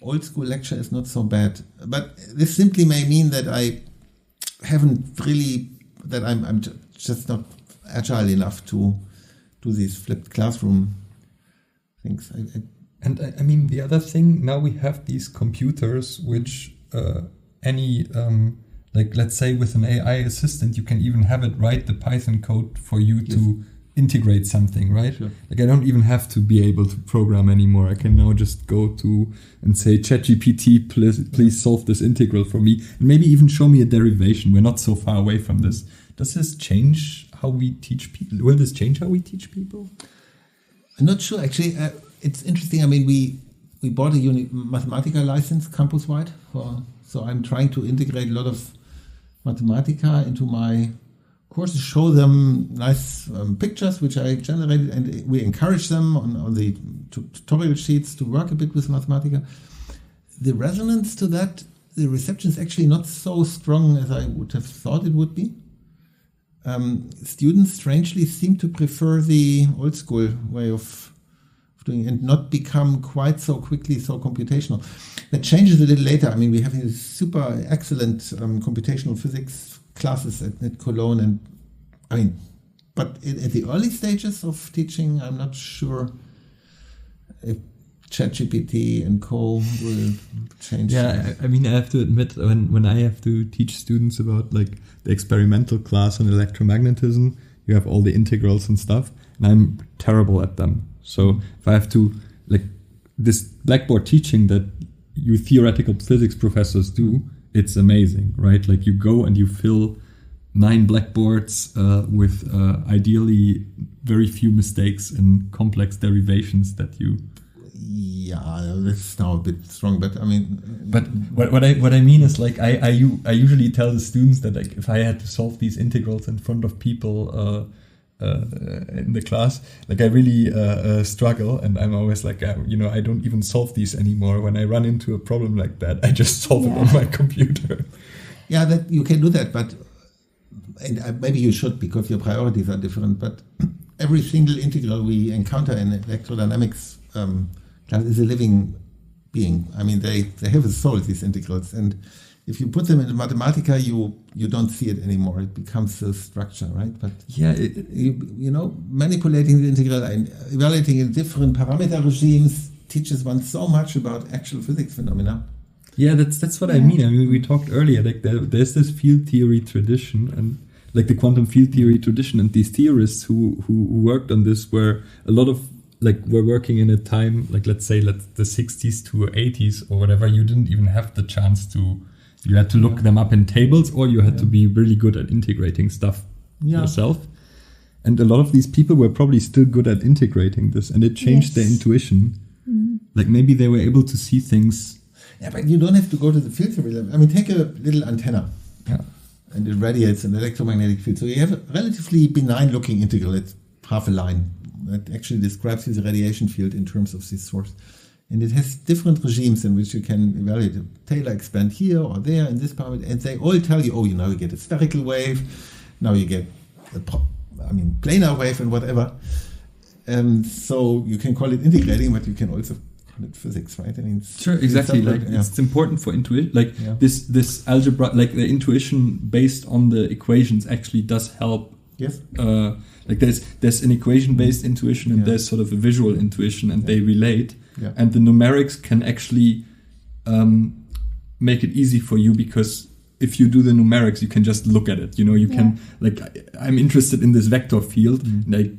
old school lecture is not so bad. But this simply may mean that I haven't really, that I'm just not agile enough to do these flipped classroom things.
I mean, the other thing, now we have these computers which like let's say with an AI assistant, you can even have it write the Python code for you to integrate something, right?
Sure.
Like I don't even have to be able to program anymore. I can now just go to and say, ChatGPT, please solve this integral for me. And maybe even show me a derivation. We're not so far away from this. Does this change how we teach people? Will this change how we teach people?
I'm not sure, actually. It's interesting. I mean, we bought a Mathematica license campus-wide. So I'm trying to integrate a lot of Mathematica into my courses, show them nice pictures which I generated, and we encourage them on the tutorial sheets to work a bit with Mathematica. The resonance to that, the reception is actually not so strong as I would have thought it would be. Students strangely seem to prefer the old school way of doing and not become quite so quickly so computational. That changes a little later. I mean, we have these super excellent computational physics classes at Cologne, and I mean, but at the early stages of teaching, I'm not sure if ChatGPT and co will change.
Yeah, I mean, I have to admit, when I have to teach students about like the experimental class on electromagnetism, you have all the integrals and stuff, and I'm terrible at them. So if I have to, like, this Blackboard teaching that you theoretical physics professors do, it's amazing, right? Like you go and you fill 9 blackboards with ideally very few mistakes and complex derivations that you...
Yeah, that's now a bit strong, but I mean...
But what I mean is, like, I usually tell the students that, like, if I had to solve these integrals in front of people in the class, like, I really struggle, and I'm always like, I don't even solve these anymore. When I run into a problem like that, I just solve it on my computer.
Yeah, that you can do that, but and maybe you should, because your priorities are different, but every single integral we encounter in electrodynamics class is a living being. I mean, they have a soul, these integrals, and if you put them in Mathematica, you don't see it anymore. It becomes a structure, right? But
yeah,
manipulating the integral and evaluating in different parameter regimes teaches one so much about actual physics phenomena.
Yeah, that's what I mean. I mean, we talked earlier, like there's this field theory tradition, and like the quantum field theory tradition, and these theorists who worked on this were a lot of, like, we're working in a time, like, let's say the 60s to 80s or whatever. You didn't even have the chance to, you had to look them up in tables, or you had to be really good at integrating stuff yourself. And a lot of these people were probably still good at integrating this, and it changed their intuition. Like, maybe they were able to see things.
Yeah, but you don't have to go to the field theory level. I mean, take a little antenna. Yeah. And it radiates an electromagnetic field. So you have a relatively benign looking integral. It's half a line that actually describes the radiation field in terms of this source. And it has different regimes in which you can evaluate a Taylor expand here or there in this parameter, and they all tell you, now you get a spherical wave, now you get a planar wave and whatever. So you can call it integrating, but you can also call it physics, right? I mean,
sure, exactly. It's important for intuition. This algebra, like the intuition based on the equations, actually does help.
Yes.
There's an equation-based intuition and there's sort of a visual intuition, and they relate. Yeah. And the numerics can actually make it easy for you, because if you do the numerics, you can just look at it. You can, I'm interested in this vector field, and I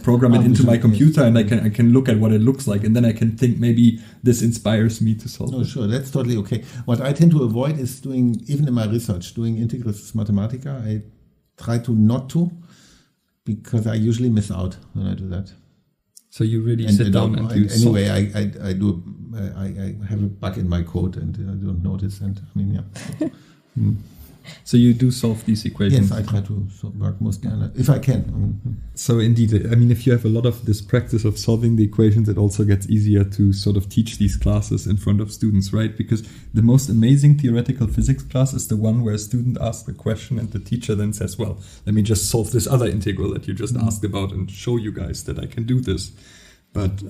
program it into my computer, and I can look at what it looks like, and then I can think maybe this inspires me to solve it.
Sure, that's totally okay. What I tend to avoid is doing, even in my research, doing Integris Mathematica. I try to not to, because I usually miss out when I do that.
So you really sit down and do solve.
Anyway, I have a bug in my code and I don't notice. And
So you do solve these equations?
Yes, I try to work mostly on it, if I can.
So indeed, if you have a lot of this practice of solving the equations, it also gets easier to sort of teach these classes in front of students, right? Because the most amazing theoretical physics class is the one where a student asks a question and the teacher then says, well, let me just solve this other integral that you just asked about and show you guys that I can do this. But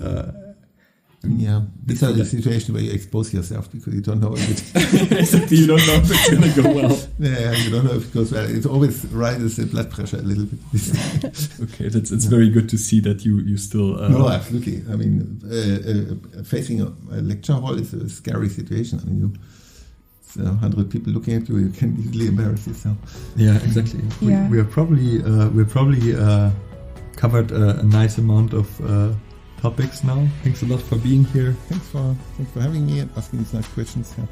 these are the situations where you expose yourself because you don't know if
exactly, you don't know if it's going to go well.
You don't know if it goes well. It always rises the blood pressure a little bit.
Okay, it's very good to see that you still...
No, absolutely. Facing a lecture hall is a scary situation. 100 people looking at you, you can easily embarrass yourself.
Yeah, exactly.
Yeah.
We're probably covered a nice amount of topics now. Thanks a lot for being here.
Thanks for having me and asking these nice questions. Yeah.